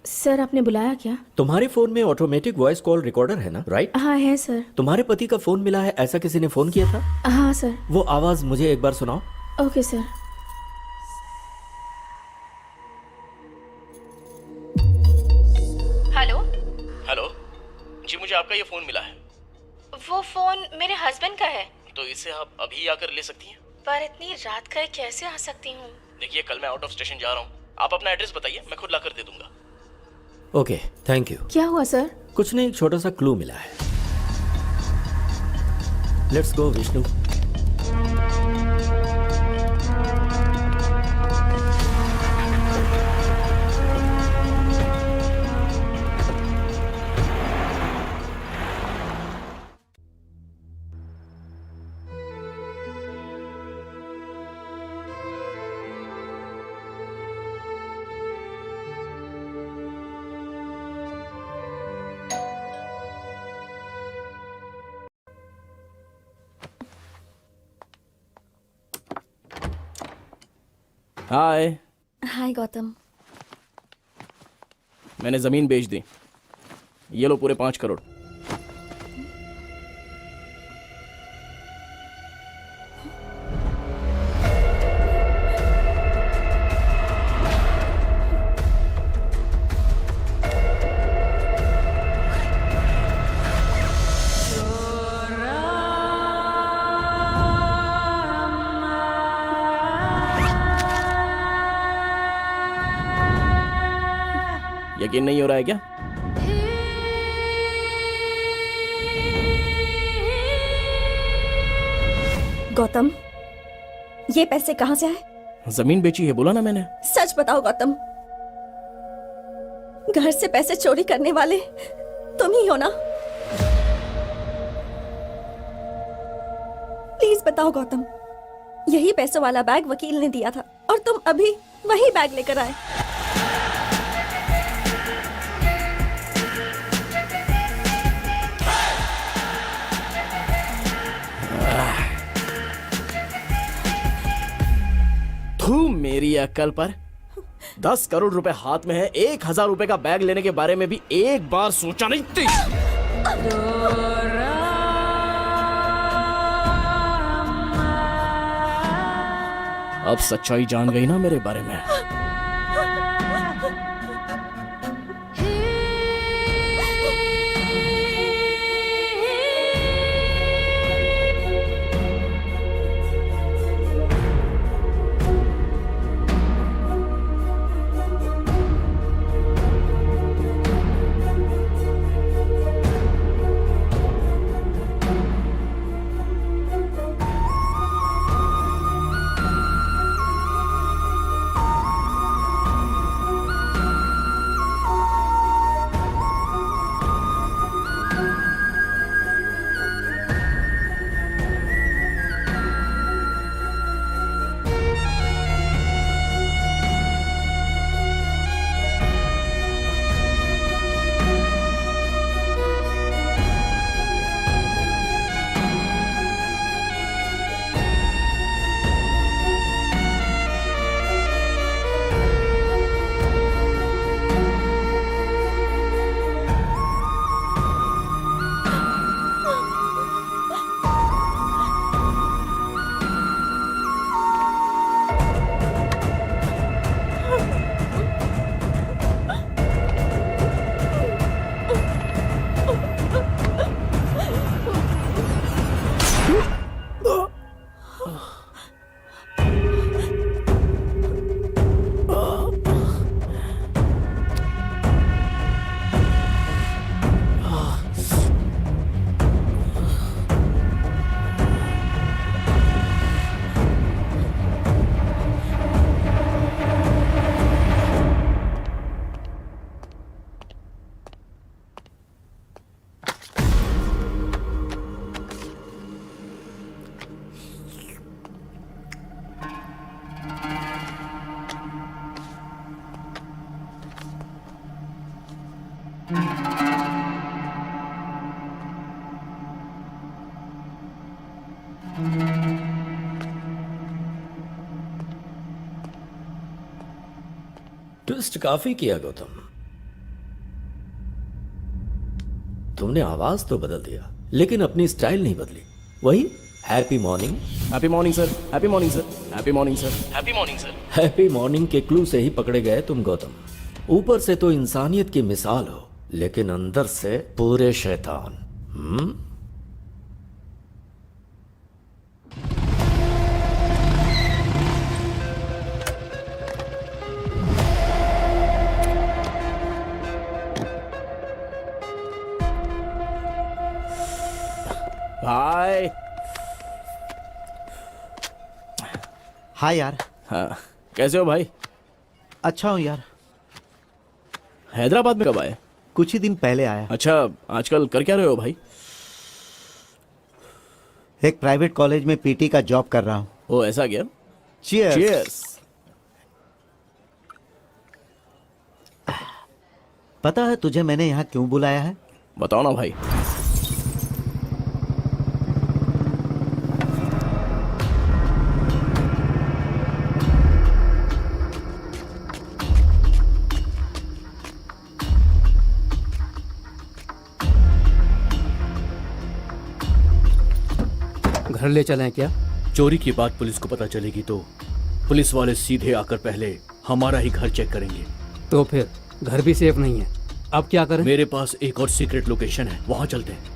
सर, आपने बुलाया क्या? तुम्हारे फोन में ऑटोमेटिक वॉइस कॉल रिकॉर्डर है ना? राइट? हाँ है सर। तुम्हारे पति का फोन मिला है, ऐसा किसी ने फोन किया था? हाँ सर। वो आवाज मुझे एक बार सुनाओ। Okay sir. हेलो। हेलो जी, मुझे आपका ये फोन मिला है। वो फोन मेरे हस्बैंड का है। तो इसे आप अभी आकर ले सकती हैं? पर इतनी रात का कैसे आ सकती हूँ? देखिए, कल मैं आउट ऑफ स्टेशन जा रहा हूँ। आप अपना एड्रेस बताइए, मैं खुद लाकर दे दूंगा। Okay, thank you. क्या हुआ सर? कुछ नहीं, एक छोटा सा क्लू मिला है। Let's go Vishnu. Hi. Hi Gautam. मैंने जमीन बेच दी। ये लो पूरे 5 करोड़। यकीन नहीं हो रहा है क्या? गौतम, ये पैसे कहाँ से आए? जमीन बेची है, बोला ना मैंने। सच बताओ गौतम, घर से पैसे चोरी करने वाले तुम ही हो ना? प्लीज बताओ गौतम, यही पैसों वाला बैग वकील ने दिया था और तुम अभी वही बैग लेकर आए। तू मेरी अक्ल पर। 10 करोड़ रुपए हाथ में है, 1,000 रुपए का बैग लेने के बारे में भी एक बार सोचा नहीं थी। अब सच्चाई जान गई ना मेरे बारे में। ट्विस्ट काफी किया गौतम। तुमने आवाज तो बदल दिया लेकिन अपनी स्टाइल नहीं बदली। वही happy morning. Happy morning sir, happy morning sir, happy morning sir, happy morning sir. Happy morning के क्लू से ही पकड़े गए तुम गौतम। ऊपर से तो इंसानियत की मिसाल हो लेकिन अंदर से पूरे शैतान। भाई। हाय यार। हाँ, कैसे हो भाई? अच्छा हूँ यार। हैदराबाद में कब आए? कुछ ही दिन पहले आया। अच्छा, आजकल कर क्या रहे हो भाई? एक प्राइवेट कॉलेज में पीटी का जॉब कर रहा हूँ। ओ ऐसा क्या? चीयर्स। चीयर्स। पता है तुझे मैंने यहाँ क्यों बुलाया है? बताओ ना भाई। घर ले चलें क्या? चोरी की बात पुलिस को पता चलेगी तो पुलिस वाले सीधे आकर पहले हमारा ही घर चेक करेंगे। तो फिर घर भी सेफ नहीं है, अब क्या करें? मेरे पास एक और सीक्रेट लोकेशन है, वहां चलते हैं।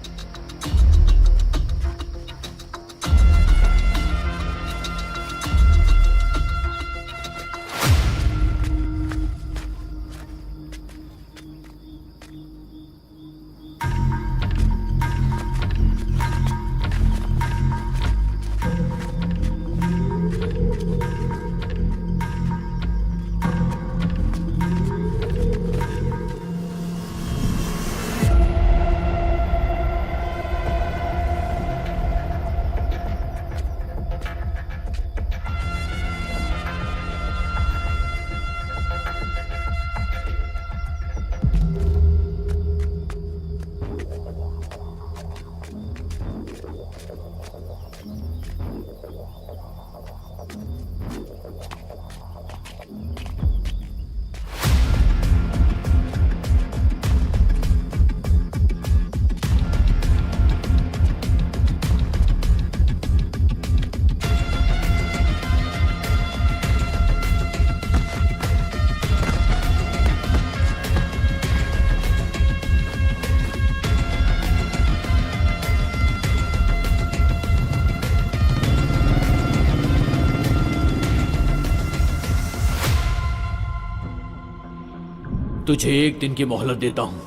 तुझे एक दिन की मोहलत देता हूँ।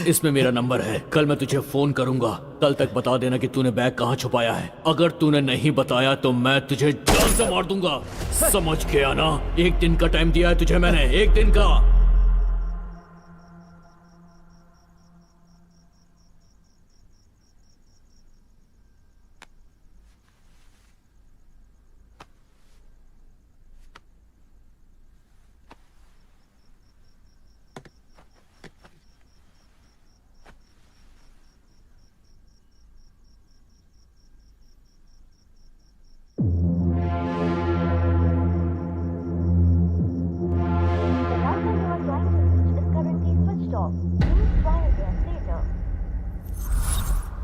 इसमें मेरा नंबर है। कल मैं तुझे फोन करूंगा। कल तक बता देना कि तूने बैग कहाँ छुपाया है। अगर तूने नहीं बताया तो मैं तुझे जान से मार दूंगा। समझ गया ना? एक दिन का टाइम दिया है तुझे मैंने, एक दिन का।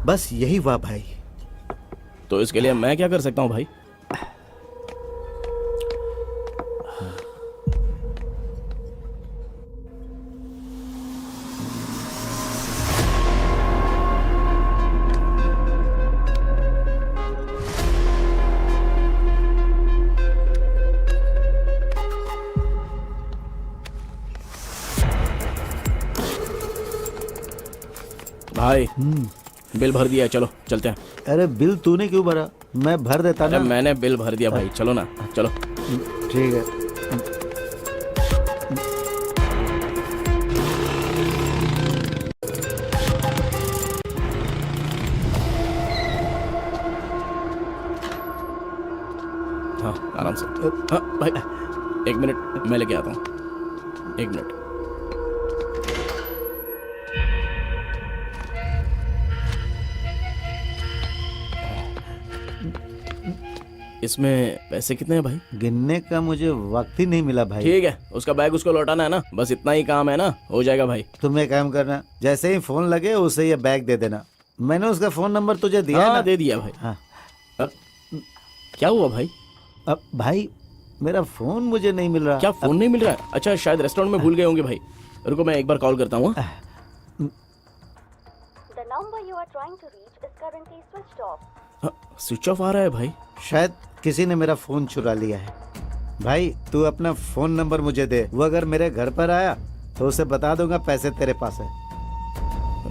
बस यही हुआ भाई। तो इसके लिए मैं क्या कर सकता हूँ भाई? भाई बिल भर दिया है, चलो चलते हैं। अरे बिल तूने क्यों भरा? मैं भर देता अरे ना। मैंने बिल भर दिया भाई, चलो ना, चलो। ठीक है। हाँ आराम से। हाँ भाई, एक मिनट मैं लेके आता हूँ, एक मिनट। इसमें पैसे कितने हैं भाई? गिनने का मुझे वक्त ही नहीं मिला भाई। ठीक है, उसका बैग उसको लौटाना है ना, बस इतना ही काम है ना, हो जाएगा भाई। तुम एक काम करना, जैसे ही फोन लगे उसे ये बैग दे देना। मैंने उसका फोन नंबर तुझे दिया हाँ, ना? दे दिया भाई। हाँ। क्या हुआ भाई? अब भाई मेरा फोन मुझे नहीं मिल रहा। क्या फोन नहीं मिल रहा है? अच्छा, शायद रेस्टोरेंट में भूल गए होंगे भाई। रुको मैं एक बार कॉल करता हूँ। स्विच ऑफ आ रहा है भाई। शायद किसी ने मेरा फोन चुरा लिया है। भाई तू अपना फोन नंबर मुझे दे, वो अगर मेरे घर पर आया तो उसे बता दूंगा पैसे तेरे पास है।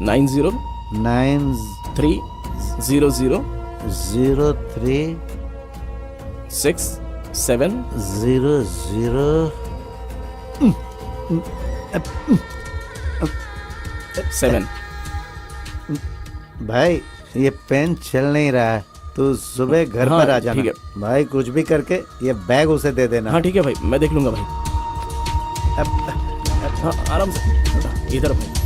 909300 03 6700 7। भाई ये पेन चल नहीं रहा है, तू सुबह घर हाँ, पर आ जाना। ठीक है भाई कुछ भी करके ये बैग उसे दे देना। हाँ ठीक है भाई, मैं देख लूंगा भाई। हाँ आराम से, इधर भाई।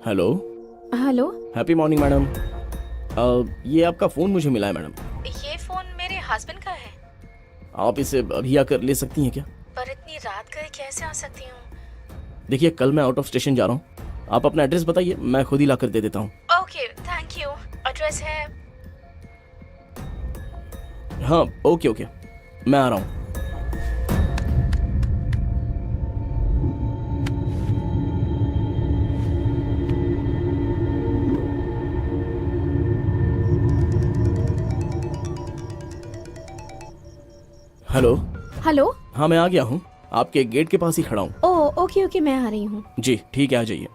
Hello hello, happy morning madam. ये आपका फ़ोन मुझे मिला है मैडम। ये फोन मेरे हस्बैंड का है। आप इसे अभी आकर ले सकती हैं क्या? पर इतनी रात गए कैसे आ सकती हूँ? देखिए कल मैं आउट ऑफ स्टेशन जा रहा हूँ, आप अपना एड्रेस बताइए, मैं खुद ही ला कर दे देता हूँ। Okay, thank you. एड्रेस है। हाँ ओके ओके, मैं आ रहा हूँ। हेलो। हेलो। हाँ मैं आ गया हूँ, आपके गेट के पास ही खड़ा हूँ। ओ ओके ओके, मैं आ रही हूँ। जी ठीक है, आ जाइए।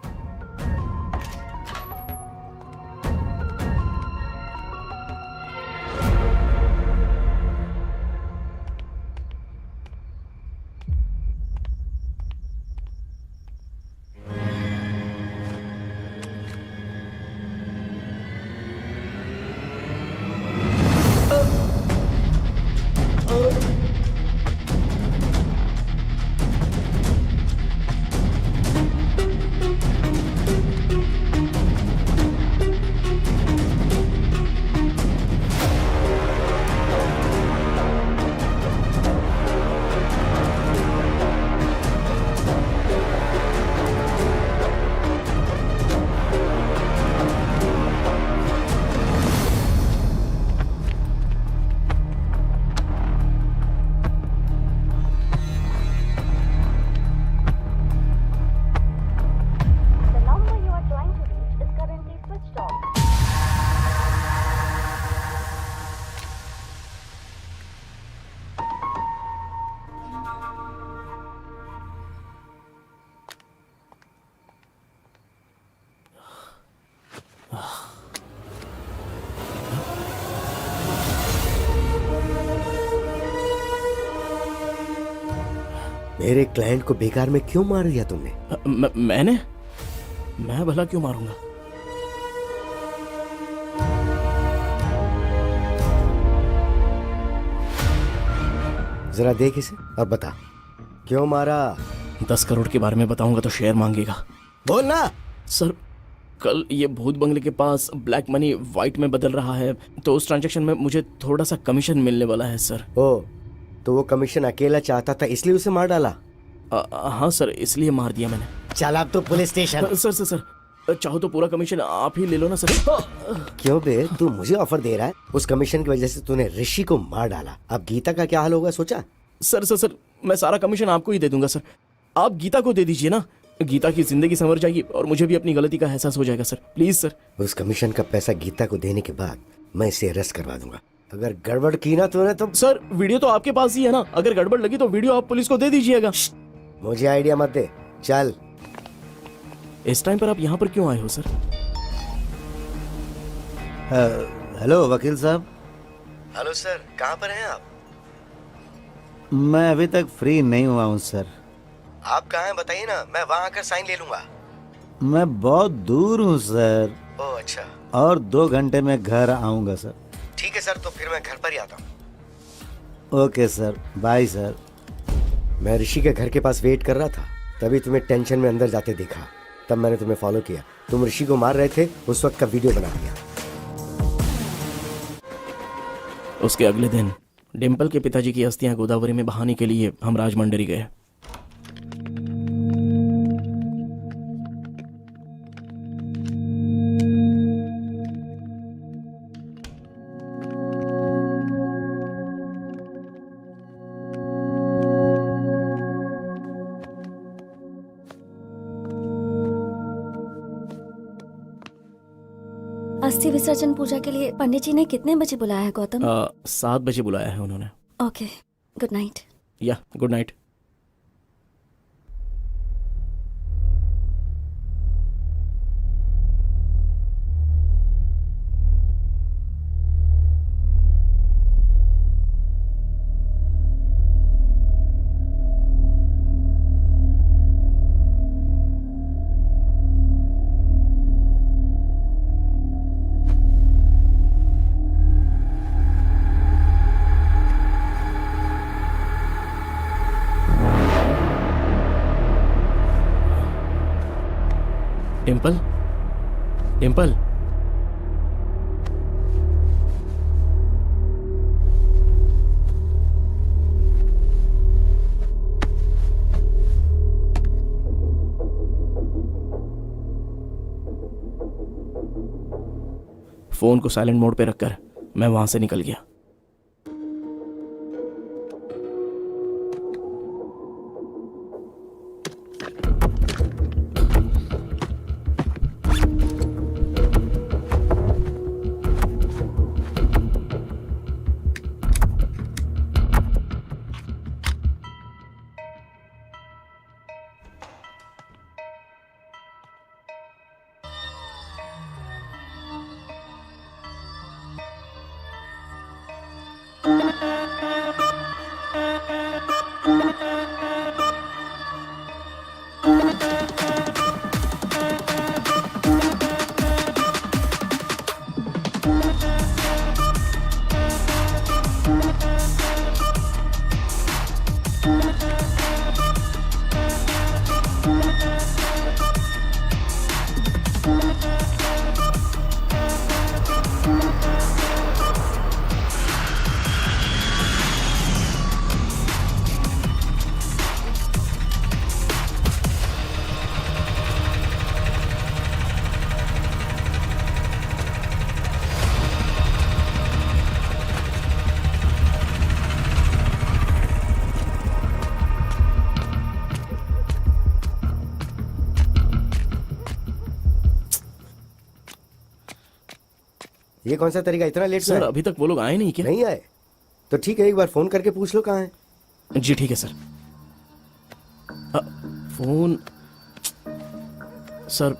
मेरे क्लाइंट को बेकार में क्यों मार दिया तुमने? मैं भला क्यों मारूंगा? जरा देख इसे और बता क्यों मारा। 10 करोड़ के बारे में बताऊंगा तो शेयर मांगेगा। बोल ना। सर, कल ये भूत बंगले के पास ब्लैक मनी वाइट में बदल रहा है, तो उस ट्रांजैक्शन में मुझे थोड़ा सा कमीशन मिलने वाला है सर। ओ, तो वो कमीशन अकेला चाहता था इसलिए उसे मार डाला? हाँ सर, इसलिए मार दिया मैंने। चल अब तो पुलिस स्टेशन। सर, चाहो तो पूरा कमीशन आप ही ले लो ना सर। क्यों बे, तू मुझे ऑफर दे रहा है? उस कमीशन की वजह से तूने ऋषि को मार डाला, अब गीता का क्या हाल होगा सोचा? सर, मैं सारा कमीशन आपको ही दे दूंगा सर। आप गीता को दे दीजिए ना, गीता की जिंदगी संवर जाएगी और मुझे भी अपनी गलती का एहसास हो जाएगा सर। Please sir. उस कमीशन का पैसा गीता को देने के बाद मैं इसे अरेस्ट करवा दूंगा। अगर गड़बड़ की ना तूने तो। सर, वीडियो तो आपके पास ही है ना, अगर गड़बड़ लगी तो वीडियो आप पुलिस को दे दीजिएगा। मुझे आइडिया मत दे, चल। इस टाइम पर आप यहाँ पर क्यों आए हो सर? हेलो वकील साहब। हेलो सर, कहाँ पर हैं आप? मैं अभी तक फ्री नहीं हुआ हूँ सर। आप कहाँ हैं बताइए ना, मैं वहाँ आकर साइन ले लूंगा। मैं बहुत दूर हूँ सर। ओह अच्छा। और 2 घंटे में घर आऊँगा सर। ठीक है सर, तो फिर मैं घर पर ही आता हूँ। Okay sir, bye sir. मैं ऋषि के घर के पास वेट कर रहा था, तभी तुम्हें टेंशन में अंदर जाते देखा, तब मैंने तुम्हें फॉलो किया। तुम ऋषि को मार रहे थे, उस वक्त का वीडियो बना दिया। उसके अगले दिन डिम्पल के पिताजी की अस्थियां गोदावरी में बहाने के लिए हम राजमंडरी गए। अस्थि विसर्जन पूजा के लिए पंडित जी ने कितने बजे बुलाया है गौतम? 7 बजे बुलाया है उन्होंने। Okay, good night. या good night. Dimple, Dimple, phone को साइलेंट मोड पे रखकर मैं वहां से निकल गया। ये कौन सा तरीका, इतना लेट? सर, अभी तक वो लोग आए नहीं क्या? नहीं आए? तो ठीक है, एक बार फोन करके पूछ लो कहाँ है। जी ठीक है सर। फोन सर,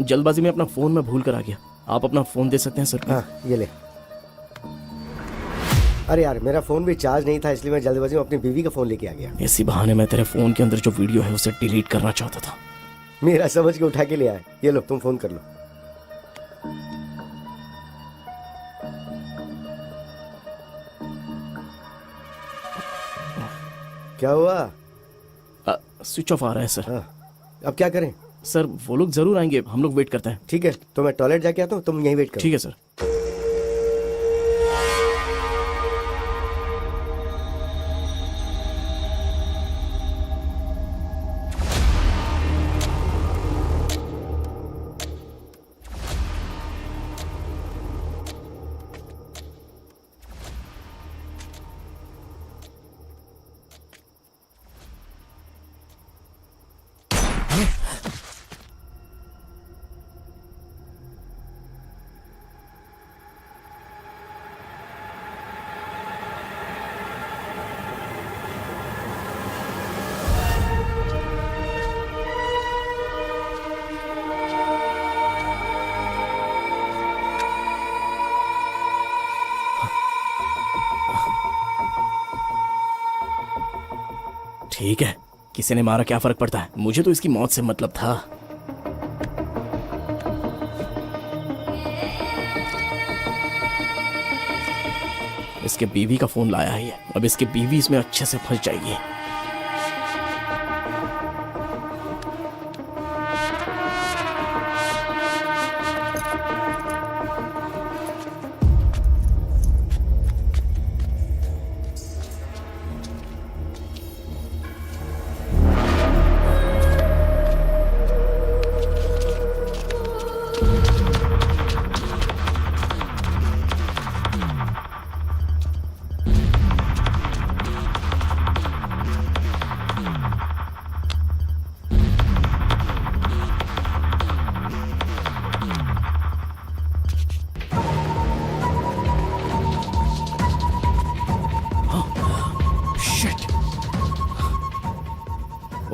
जल्दबाजी में अपना फोन मैं भूल कर आ गया। आप अपना फोन दे सकते हैं सर? हाँ, ये ले। अरे यार मेरा फोन भी चार्ज नहीं था, इसलिए मैं जल्दबाजी में अपनी बीवी का फोन लेके आ गया। इसी बहाने मैं तेरे फोन के अंदर जो वीडियो है उसे डिलीट करना चाहता था। मेरा समझ के उठा के ले आए। ये लो तुम फोन कर लो। क्या हुआ? स्विच ऑफ आ रहा है सर। अब क्या करें? सर वो लोग जरूर आएंगे, हम लोग वेट करते हैं। ठीक है, तो मैं टॉयलेट जाके आता हूँ, तुम यहीं वेट करो। ठीक है सर। ठीक है, किसी ने मारा क्या फर्क पड़ता है, मुझे तो इसकी मौत से मतलब था। इसके बीवी का फोन लाया ही है, अब इसकी बीवी इसमें अच्छे से फंस जाएगी।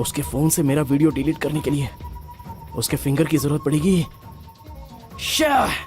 उसके फोन से मेरा वीडियो डिलीट करने के लिए उसके फिंगर की जरूरत पड़ेगी। शाह!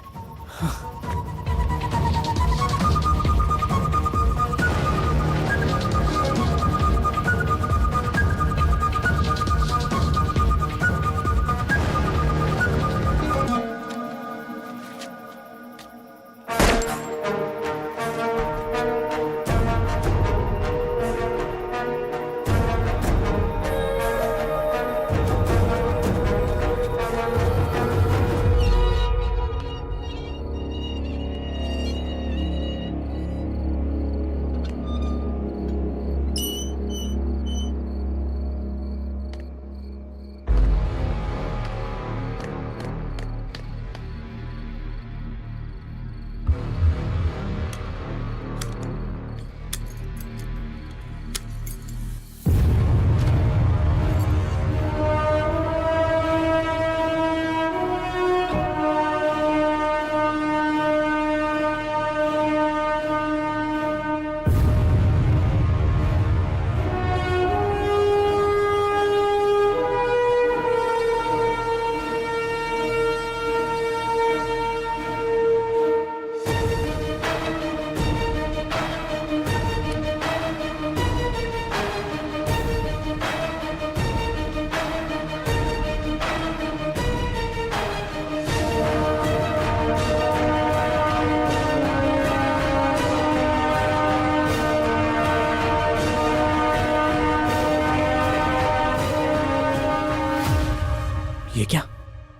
ये क्या?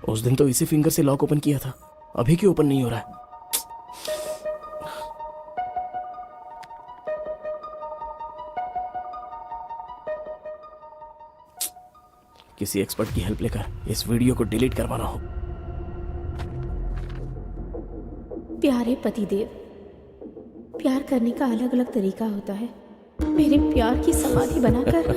उस दिन तो इसी फिंगर से लॉक ओपन किया था, अभी क्यों ओपन नहीं हो रहा है? किसी एक्सपर्ट की हेल्प लेकर इस वीडियो को डिलीट करवाना हो। प्यारे पतिदेव, प्यार करने का अलग अलग तरीका होता है। मेरे प्यार की समाधि बनाकर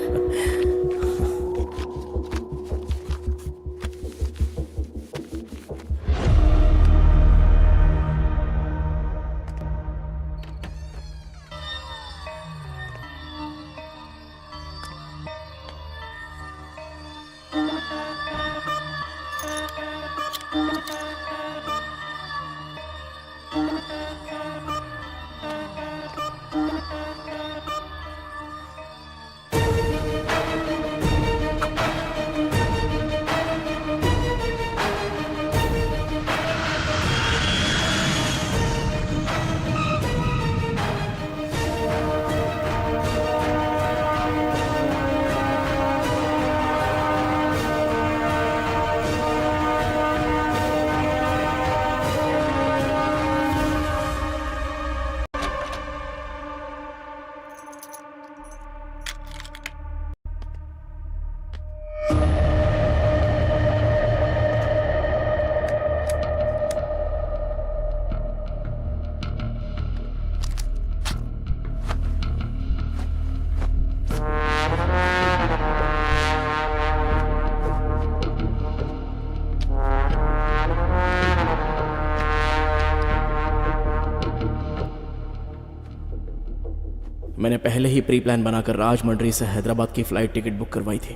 मैंने पहले ही प्री प्लान बनाकर राजमंड्री से हैदराबाद की फ़्लाइट टिकट बुक करवाई थी।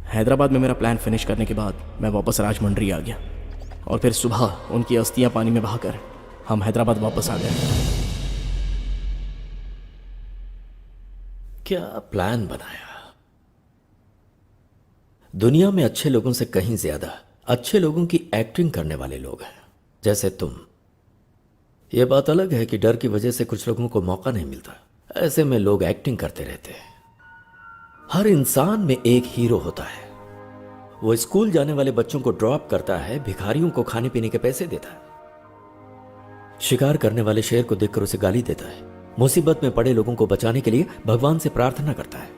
हैदराबाद में मेरा प्लान फिनिश करने के बाद मैं वापस राजमंड्री आ गया और फिर सुबह उनकी अस्थियां पानी में बहाकर हम हैदराबाद वापस आ गए। क्या प्लान बनाया? दुनिया में अच्छे लोगों से कहीं ज्यादा अच्छे लोगों की एक्टिंग करने वाले लोग हैं, जैसे तुम। यह बात अलग है कि डर की वजह से कुछ लोगों को मौका नहीं मिलता, ऐसे में लोग एक्टिंग करते रहते हैं। हर इंसान में एक हीरो होता है। वो स्कूल जाने वाले बच्चों को ड्रॉप करता है, भिखारियों को खाने पीने के पैसे देता है, शिकार करने वाले शेर को देखकर उसे गाली देता है, मुसीबत में पड़े लोगों को बचाने के लिए भगवान से प्रार्थना करता है,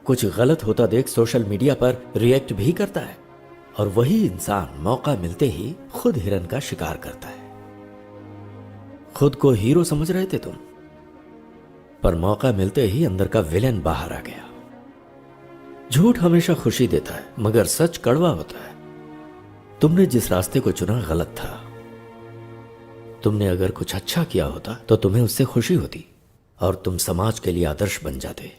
कुछ गलत होता देख सोशल मीडिया पर रिएक्ट भी करता है, और वही इंसान मौका मिलते ही खुद हिरन का शिकार करता है। खुद को हीरो समझ रहे थे तुम, पर मौका मिलते ही अंदर का विलेन बाहर आ गया। झूठ हमेशा खुशी देता है, मगर सच कड़वा होता है। तुमने जिस रास्ते को चुना गलत था। तुमने अगर कुछ अच्छा किया होता तो तुम्हें उससे खुशी होती और तुम समाज के लिए आदर्श बन जाते।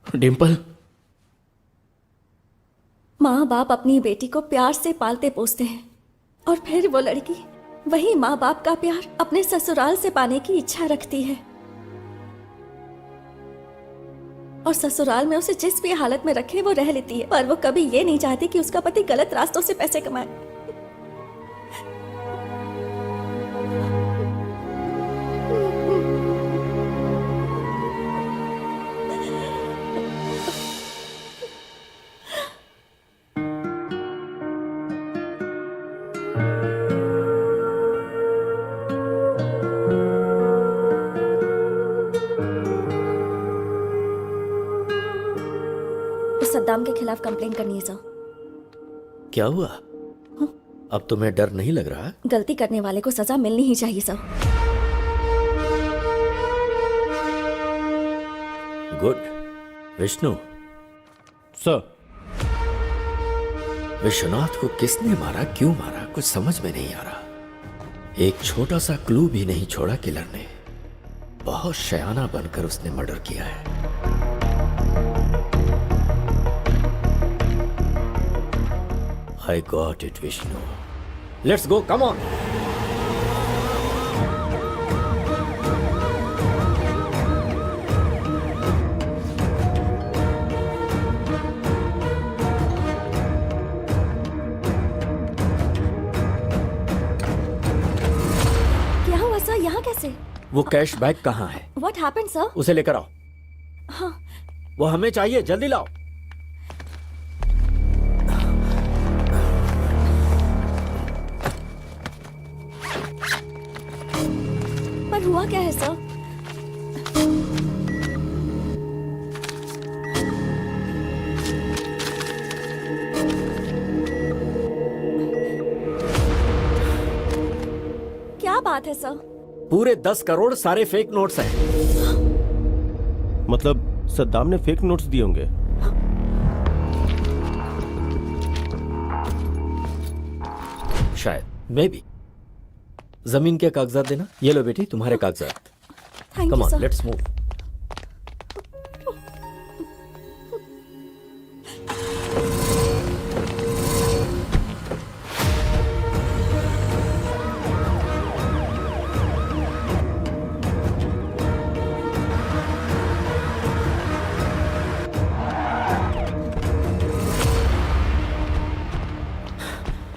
डिम्पल, माँ बाप अपनी बेटी को प्यार से पालते पोसते हैं और फिर वो लड़की वही माँ बाप का प्यार अपने ससुराल से पाने की इच्छा रखती है और ससुराल में उसे जिस भी हालत में रखे वो रह लेती है, पर वो कभी ये नहीं चाहती कि उसका पति गलत रास्तों से पैसे कमाए। सद्दाम के खिलाफ कंप्लेन करनी है सर। क्या हुआ? अब तुम्हें डर नहीं लग रहा? गलती करने वाले को सजा मिलनी ही चाहिए sir. Good. Vishnu sir, Vishwanath को किसने मारा, क्यों मारा, कुछ समझ में नहीं आ रहा। एक छोटा सा क्लू भी नहीं छोड़ा किलर ने। बहुत शयाना बनकर उसने मर्डर किया है। I got it, Vishnu. Let's go, come on. क्या हुआ सर, यहाँ कैसे? वो कैश बैग कहाँ है? What happened sir? उसे लेकर आओ। हाँ। वो हमें चाहिए, जल्दी लाओ। पर हुआ क्या है सर? क्या बात है सर? पूरे 10 करोड़ सारे फेक नोट्स हैं। मतलब सद्दाम ने फेक नोट्स दिए होंगे। शायद, मे बी। जमीन के कागजात देना। ये लो बेटी, तुम्हारे कागजात। Thank come you on, sir. Let's move.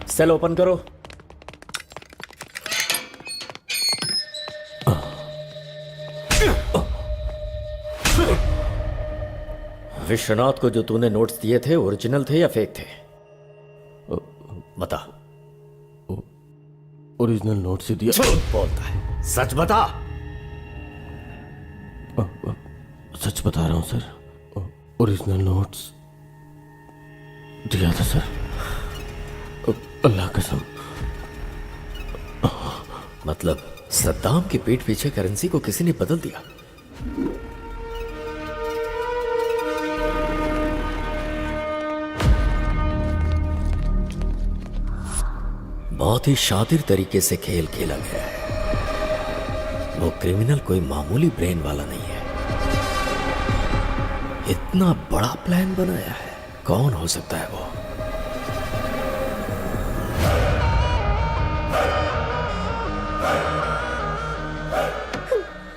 Cell open करो। विश्वनाथ को जो तूने नोट्स दिए थे ओरिजिनल थे या फेक थे? बता। ओरिजिनल नोट्स ही दिया। झूठ बोलता है, सच बता। सच बता रहा हूं सर, ओरिजिनल नोट्स दिया था सर, अल्लाह कसम। मतलब सद्दाम की पीठ पीछे करेंसी को किसी ने बदल दिया। बहुत ही शातिर तरीके से खेल खेला गया है। वो क्रिमिनल कोई मामूली ब्रेन वाला नहीं है। इतना बड़ा प्लान बनाया है। कौन हो सकता है वो?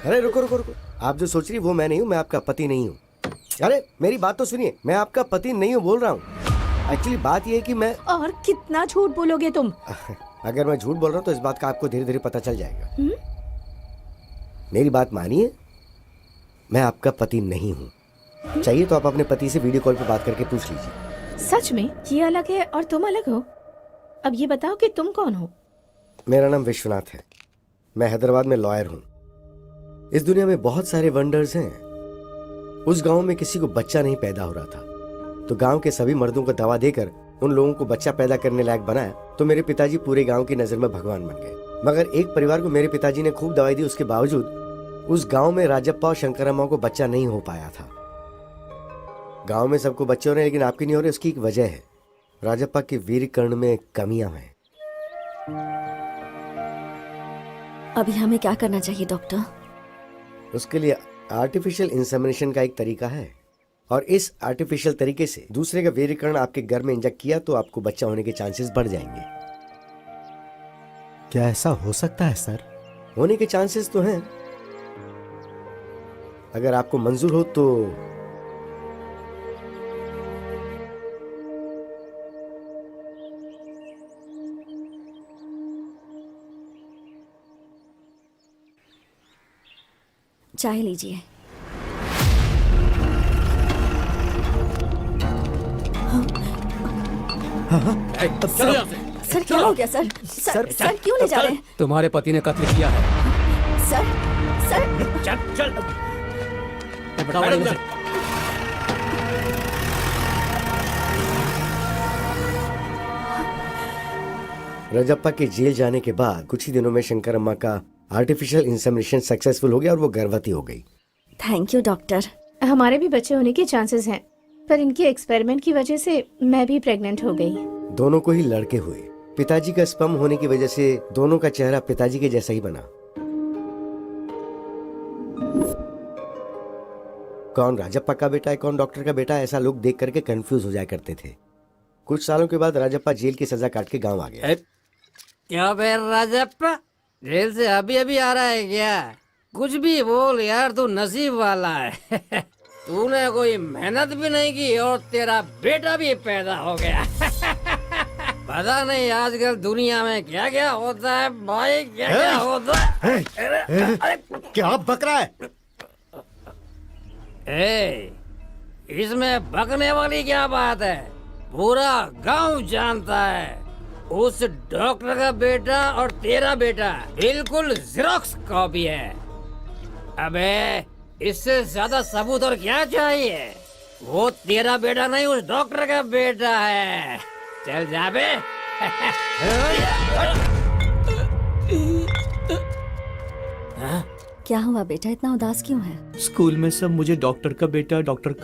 अरे रुको रुको रुको, आप जो सोच रही वो मैं नहीं हूँ, मैं आपका पति नहीं हूँ। अरे मेरी बात तो सुनिए, मैं आपका पति नहीं हूँ बोल रहा हूँ। एक्चुअली बात ये है कि मैं और कितना झूठ बोलोगे तुम? अगर मैं झूठ बोल रहा हूँ तो इस बात का आपको धीरे धीरे पता चल जाएगा। मेरी बात मानिए, मैं आपका पति नहीं हूँ। चाहिए तो आप अपने पति से वीडियो कॉल पे बात करके पूछ लीजिए। सच में ये अलग है और तुम अलग हो? अब ये बताओ कि तुम कौन हो? मेरा नाम विश्वनाथ है। मैं हैदराबाद में लॉयर हूँ। इस दुनिया में बहुत सारे वंडर्स हैं। उस गांव में किसी को बच्चा नहीं पैदा हो रहा था, तो गांव के सभी मर्दों को दवा देकर उन लोगों को बच्चा पैदा करने लायक बनाया। तो मेरे पिताजी पूरे गांव की नजर में भगवान बन गए। मगर एक परिवार को मेरे पिताजी ने खूब दवाई दी, उसके बावजूद उस गांव में राजप्पा और शंकरम्मा को बच्चा नहीं हो पाया था। गांव में सबको बच्चे हो रहे हैं लेकिन आपके नहीं हो रहे। उसकी एक वजह है, राजप्पा के वीर कर्ण में कमियां हैं। अभी हमें क्या करना चाहिए डॉक्टर? उसके लिए आर्टिफिशियल इंसेमिनेशन का एक तरीका है, और इस आर्टिफिशियल तरीके से दूसरे का वीर्यकरण आपके घर में इंजेक्ट किया तो आपको बच्चा होने के चांसेस बढ़ जाएंगे। क्या ऐसा हो सकता है सर? होने के चांसेस तो हैं। अगर आपको मंजूर हो तो चाय लीजिए। चलो यहाँ से। सर क्या हो गया सर? सर क्यों ले जा रहे हैं? तुम्हारे पति ने कत्ल किया है। सर सर चल चल बताओ इधर से। राजप्पा के जेल जाने के बाद कुछ ही दिनों में शंकरम्मा का आर्टिफिशियल इंसेमिनेशन सक्सेसफुल हो गया और वो गर्भवती हो गई। Thank you doctor. हमारे भी बच्चे होने के चांसेस हैं, पर इनके एक्सपेरिमेंट की वजह से मैं भी प्रेग्नेंट हो गई। दोनों को ही लड़के हुए। पिताजी का स्पर्म होने की वजह से दोनों का चेहरा पिताजी के जैसा ही बना। कौन राजप्पा का बेटा है, कौन डॉक्टर का बेटा है, ऐसा लोग देख करके कंफ्यूज हो जाया करते थे। कुछ सालों के बाद राजप्पा जेल की सजा काट के गांव आ गया। क्या बे राजप्पा, जेल से अभी अभी आ रहा है क्या? कुछ भी बोल यार, तू नसीब वाला है। तूने कोई मेहनत भी नहीं की और तेरा बेटा भी पैदा हो गया। पता नहीं आजकल दुनिया में क्या क्या होता है भाई, क्या क्या होता है। क्या बक रहा है? इसमें बकने वाली क्या बात है? पूरा गांव जानता है उस डॉक्टर का बेटा और तेरा बेटा बिल्कुल जेरोक्स कॉपी है। अबे इससे ज्यादा सबूत और क्या चाहिए? वो तेरा बेटा नहीं, उस डॉक्टर का बेटा है। चल जा बे। क्या हुआ बेटा, इतना उदास क्यों है? स्कूल में सब मुझे डॉक्टर का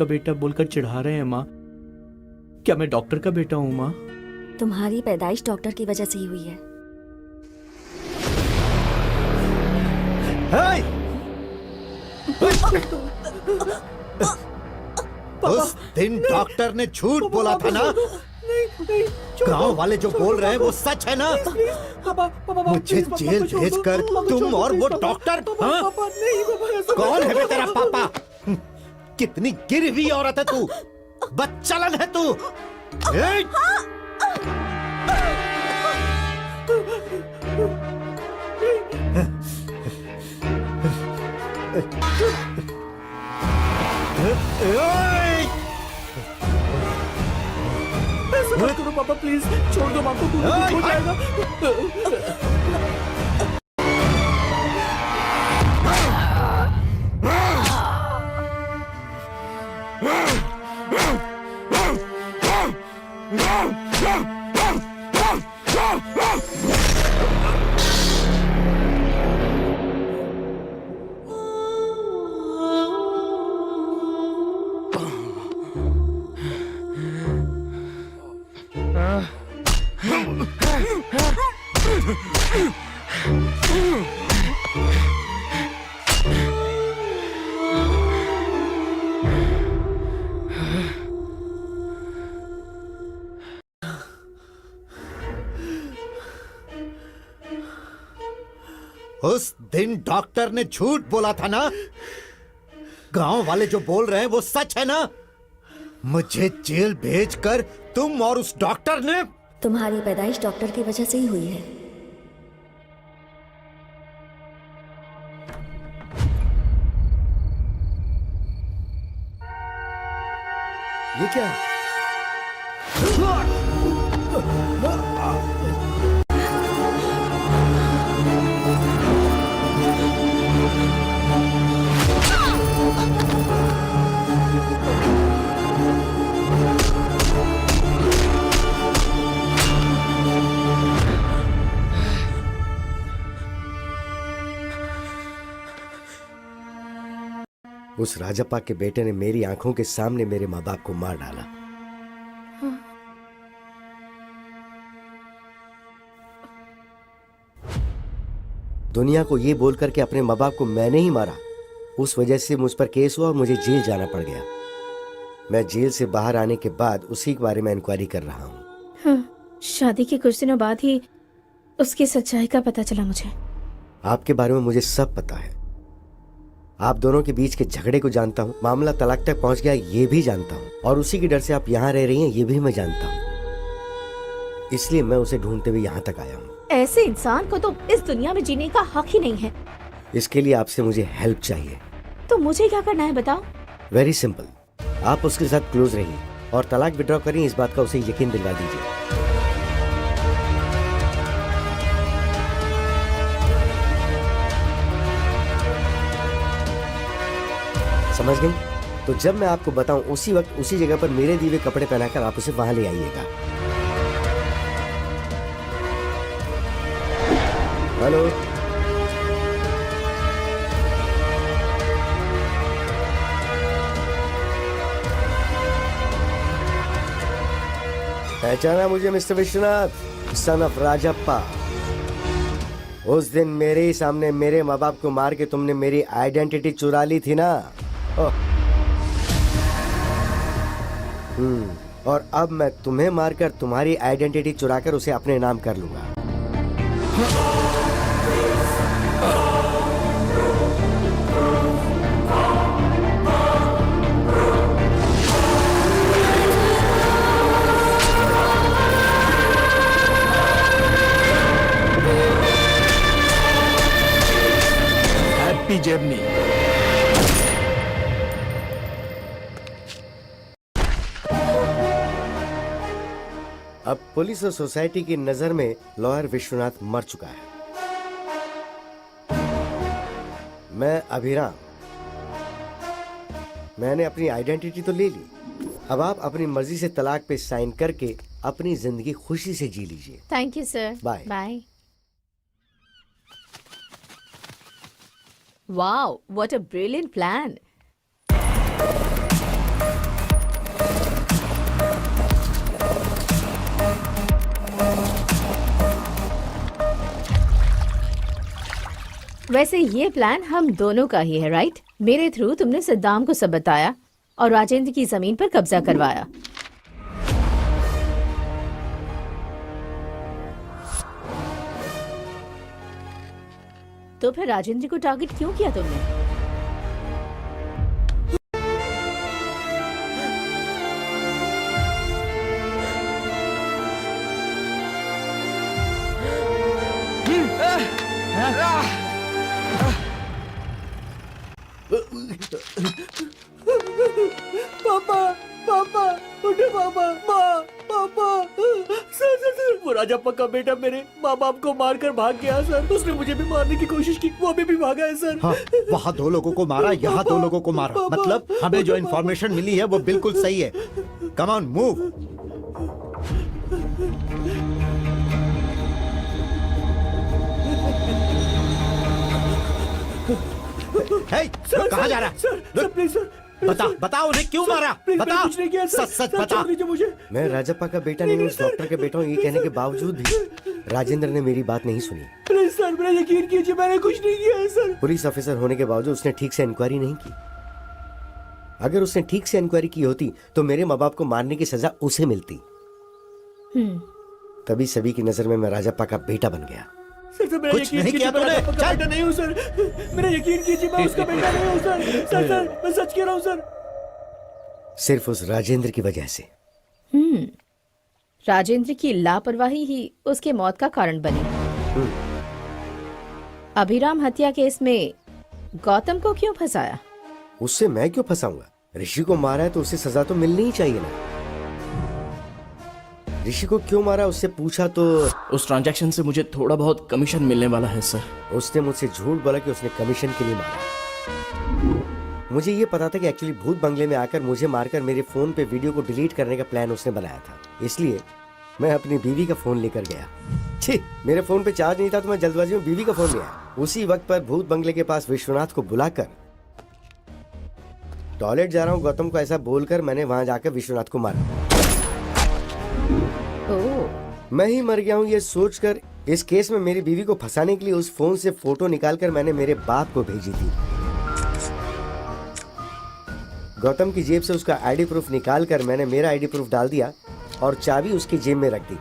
बेटा बोलकर चिढ़ा रहे हैं माँ। क्या मैं डॉक्टर का बेटा हूँ माँ? तुम्हारी पैदाइश डॉक्टर की वजह से ही हुई है। उस दिन डॉक्टर ने झूठ बोला था ना? गांव वाले जो बोल रहे हैं वो सच है ना? मुझे जेल भेजकर तुम और वो डॉक्टर, हाँ? कौन है बे तेरा पापा? कितनी गिरी हुई औरत है तू, बच्चालन है तू। ऐसा मत करो पापा, प्लीज छोड़ दो माँ को, हो जाएगा। उस दिन डॉक्टर ने झूठ बोला था ना? गांव वाले जो बोल रहे हैं वो सच है ना? मुझे जेल भेजकर तुम और उस डॉक्टर ने... तुम्हारी पैदाइश डॉक्टर की वजह से ही हुई है। ये क्या है? उस राजप्पा के बेटे ने मेरी आंखों के सामने मेरे माँ बाप को मार डाला। दुनिया को ये बोलकर के अपने माँ बाप को मैंने ही मारा, उस वजह से मुझ पर केस हुआ और मुझे जेल जाना पड़ गया। मैं जेल से बाहर आने के बाद उसी के बारे में इंक्वायरी कर रहा हूँ। हाँ, शादी के कुछ दिनों बाद ही उसकी सच्चाई का पता चला मुझे। आपके बारे में मुझे सब पता है। आप दोनों के बीच के झगड़े को जानता हूँ, मामला तलाक तक पहुँच गया ये भी जानता हूँ, और उसी के डर से आप यहाँ रह रही हैं ये भी मैं जानता हूँ। इसलिए मैं उसे ढूंढते हुए यहाँ तक आया हूँ। ऐसे इंसान को तो इस दुनिया में जीने का हक ही नहीं है। इसके लिए आपसे मुझे हेल्प चाहिए। तो मुझे क्या करना है बताओ? वेरी सिंपल, आप उसके साथ क्लोज रहिए और तलाक विड्रॉ करिए, इस बात का उसे यकीन दिलवा दीजिए। समझ गई? तो जब मैं आपको बताऊं उसी वक्त उसी जगह पर मेरे दिए हुए कपड़े पहनाकर आप उसे वहां ले आइएगा। हेलो, पहचाना मुझे mister Vishwanath, son of Rajappa? उस दिन मेरे ही सामने मेरे माँ बाप को मार के तुमने मेरी आइडेंटिटी चुरा ली थी ना? और अब मैं तुम्हें मारकर तुम्हारी आइडेंटिटी चुराकर उसे अपने नाम कर लूंगा। Happy journey. अब पुलिस और सोसाइटी की नजर में लॉयर विश्वनाथ मर चुका है। मैं अभिराम, मैंने अपनी आइडेंटिटी तो ले ली, अब आप अपनी मर्जी से तलाक पे साइन करके अपनी जिंदगी खुशी से जी लीजिए। Thank you sir. Bye bye. Wow, what a brilliant plan. वैसे ये प्लान हम दोनों का ही है, राइट? मेरे थ्रू तुमने सद्दाम को सब बताया और राजेंद्र की जमीन पर कब्जा करवाया। तो फिर राजेंद्र को टारगेट क्यों किया तुमने? पापा, पापा, उठे पापा, माँ, पापा। सर, वो राजप्पा का बेटा मेरे माँ बाप को मारकर भाग गया सर। उसने मुझे भी मारने की कोशिश की, वो अभी भी भागा है सर। हाँ, वहाँ 2 लोगों को मारा, यहाँ 2 लोगों को मारा। मतलब हमें जो इन्फॉर्मेशन मिली है वो बिल्कुल सही है। Come on, move. कहाँ जा रहा है? सर, प्लीज सर, बता बता उन्हें क्यों मारा, बता, कुछ नहीं किया सर, सच सच सर, बता। छोड़ दीजिए मुझे। मैं राजप्पा का बेटा नहीं हूँ, उस डॉक्टर के बेटा हूँ, ये कहने के बावजूद भी राजेंद्र ने मेरी बात नहीं सुनी। प्लीज सर, मेरा यकीन कीजिए, मैंने कुछ नहीं किया है सर। पुलिस ऑफिसर होने के बावजूद उसने ठीक से इंक्वायरी नहीं की। अगर उसने ठीक से इंक्वायरी की होती तो मेरे माँ बाप को मारने की सजा उसे मिलती। तभी सभी की नजर में मैं राजप्पा का बेटा बन गया। सर सर, मेरा कुछ यकीन नहीं कीजिए, किया मैं तूने। राजप्पा का बेटा नहीं हूँ सर, मेरा यकीन कीजिए, मैं उसका बेटा नहीं हूँ सर। सर सर, मैं सच कह रहा हूँ सर। सिर्फ उस राजेंद्र की वजह से। राजेंद्र की लापरवाही ही उसके मौत का कारण बनी। अभिराम हत्या केस में गौतम को क्यों फंसाया? उससे मैं क्यों फंसाऊंगा? ऋषि को मारा है तो उसे सजा तो मिलनी ही चाहिए ना। ऋषि को क्यों मारा उससे पूछा तो उस ट्रांजैक्शन से मुझे थोड़ा बहुत कमीशन मिलने वाला है सर। उसने मुझसे झूठ बोला कि उसने कमीशन के लिए मारा। मुझे ये पता था कि एक्चुअली भूत बंगले में आकर मुझे मारकर मेरे फोन पे वीडियो को डिलीट करने का प्लान उसने बनाया था। इसलिए मैं अपनी बीवी का फोन लेकर गया। छी, मेरे फोन पे चार्ज नहीं था तो मैं जल्दबाजी में बीवी का फोन लिया। उसी वक्त पर भूत बंगले के पास विश्वनाथ को बुलाकर टॉयलेट जा रहा हूँ गौतम को ऐसा बोलकर मैंने वहां जाकर विश्वनाथ को मारा। मैं ही मर गया हूँ ये सोचकर इस केस में मेरी बीवी को फंसाने के लिए उस फोन से फोटो निकालकर मैंने मेरे बाप को भेजी थी। गौतम की जेब से उसका आईडी प्रूफ निकालकर मैंने मेरा आईडी प्रूफ डाल दिया और चाबी उसकी जेब में रख दी।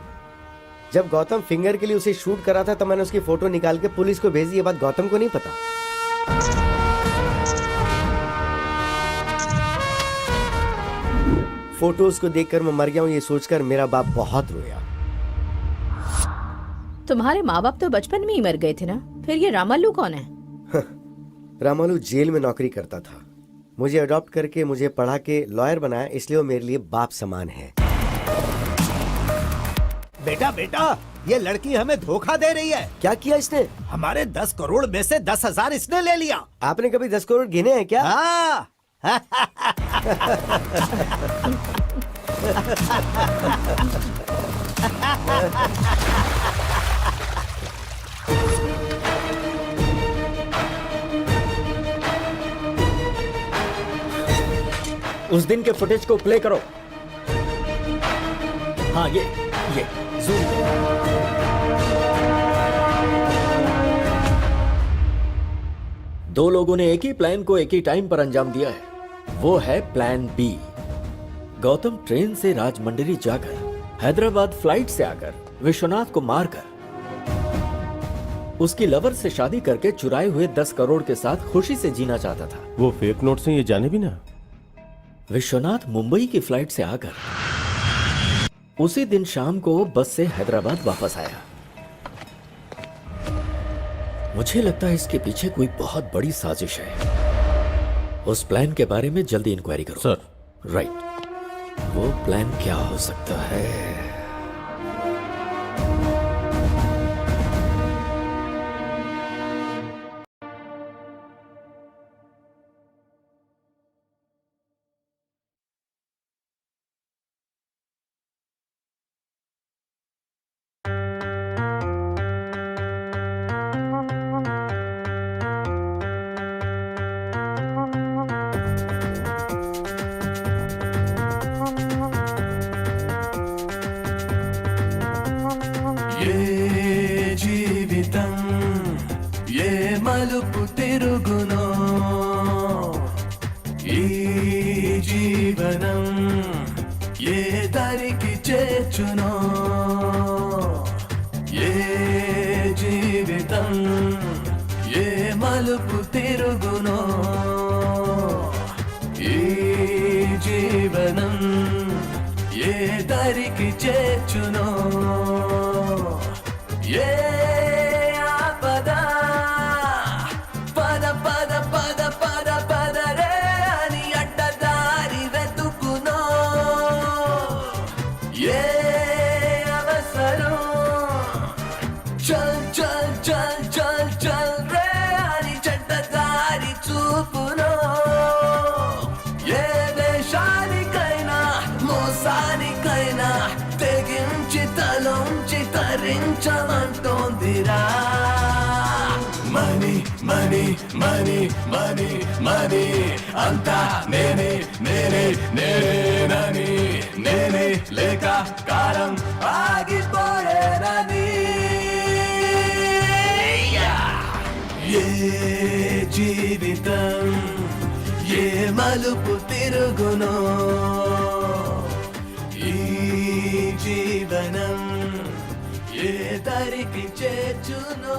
जब गौतम फिंगर के लिए उसे शूट करा था तब मैंने उसकी फोटो निकाल के पुलिस को भेज दी। ये बात गौतम को नहीं पता। फोटोज को देखकर मैं मर गया हूँ ये सोचकर मेरा बाप बहुत रोया। तुम्हारे माँ बाप तो बचपन में ही मर गए थे ना, फिर ये रामालू कौन है? रामालू जेल में नौकरी करता था। मुझे अडॉप्ट करके मुझे पढ़ा के लॉयर बनाया, इसलिए वो मेरे लिए बाप समान है। बेटा बेटा, ये लड़की हमें धोखा दे रही है। क्या किया इसने? हमारे 10 करोड़ में से 10,000 इसने ले लिया। आपने कभी 10 करोड़ गिने हैं क्या? हाँ। उस दिन के फुटेज को प्ले करो। हाँ ये जूम करो। दो लोगों ने एक ही प्लान को एक ही टाइम पर अंजाम दिया है, वो है प्लान बी। गौतम ट्रेन से राजमंड्री जाकर हैदराबाद फ्लाइट से आकर विश्वनाथ को मारकर उसकी लवर से शादी करके चुराए हुए 10 करोड़ के साथ खुशी से जीना चाहता था। वो फेक नोट से ये जाने भी ना। विश्वनाथ मुंबई की फ्लाइट से आकर उसी दिन शाम को बस से हैदराबाद वापस आया। मुझे लगता है इसके पीछे कोई बहुत बड़ी साजिश है। उस प्लान के बारे में जल्दी इंक्वायरी करो। सर। राइट, वो प्लान क्या हो सकता है? ये जीवितं ये मलुपु तिरुगुनो ఈ జీవనం ఏ దారికి చేర్చునో ఏ జీవితం ఏ మలుపు తిరుగునో ఈ జీవనం ఏ దారికి చేర్చునో ఏ ఆపద పద పద పద పద పద రే అని అడ్డదారి వెతుకునో ఏ అవసరం చల్ చల్ చల్ చల్ చల్ రే అని చెడ్డదారి చూపునో ఏ దేశానికైనా మోసానికైనా తెగించి తలొంచి తరించమంటోందిరా money money money money money అంతా నేనే నేనే నేనేనని నేనే లేక కాలం ఆగిపోయేనని ఏ జీవితం ఏ మలుపు తిరుగునో ఈ జీవనం ఏ దరికి చేర్చునో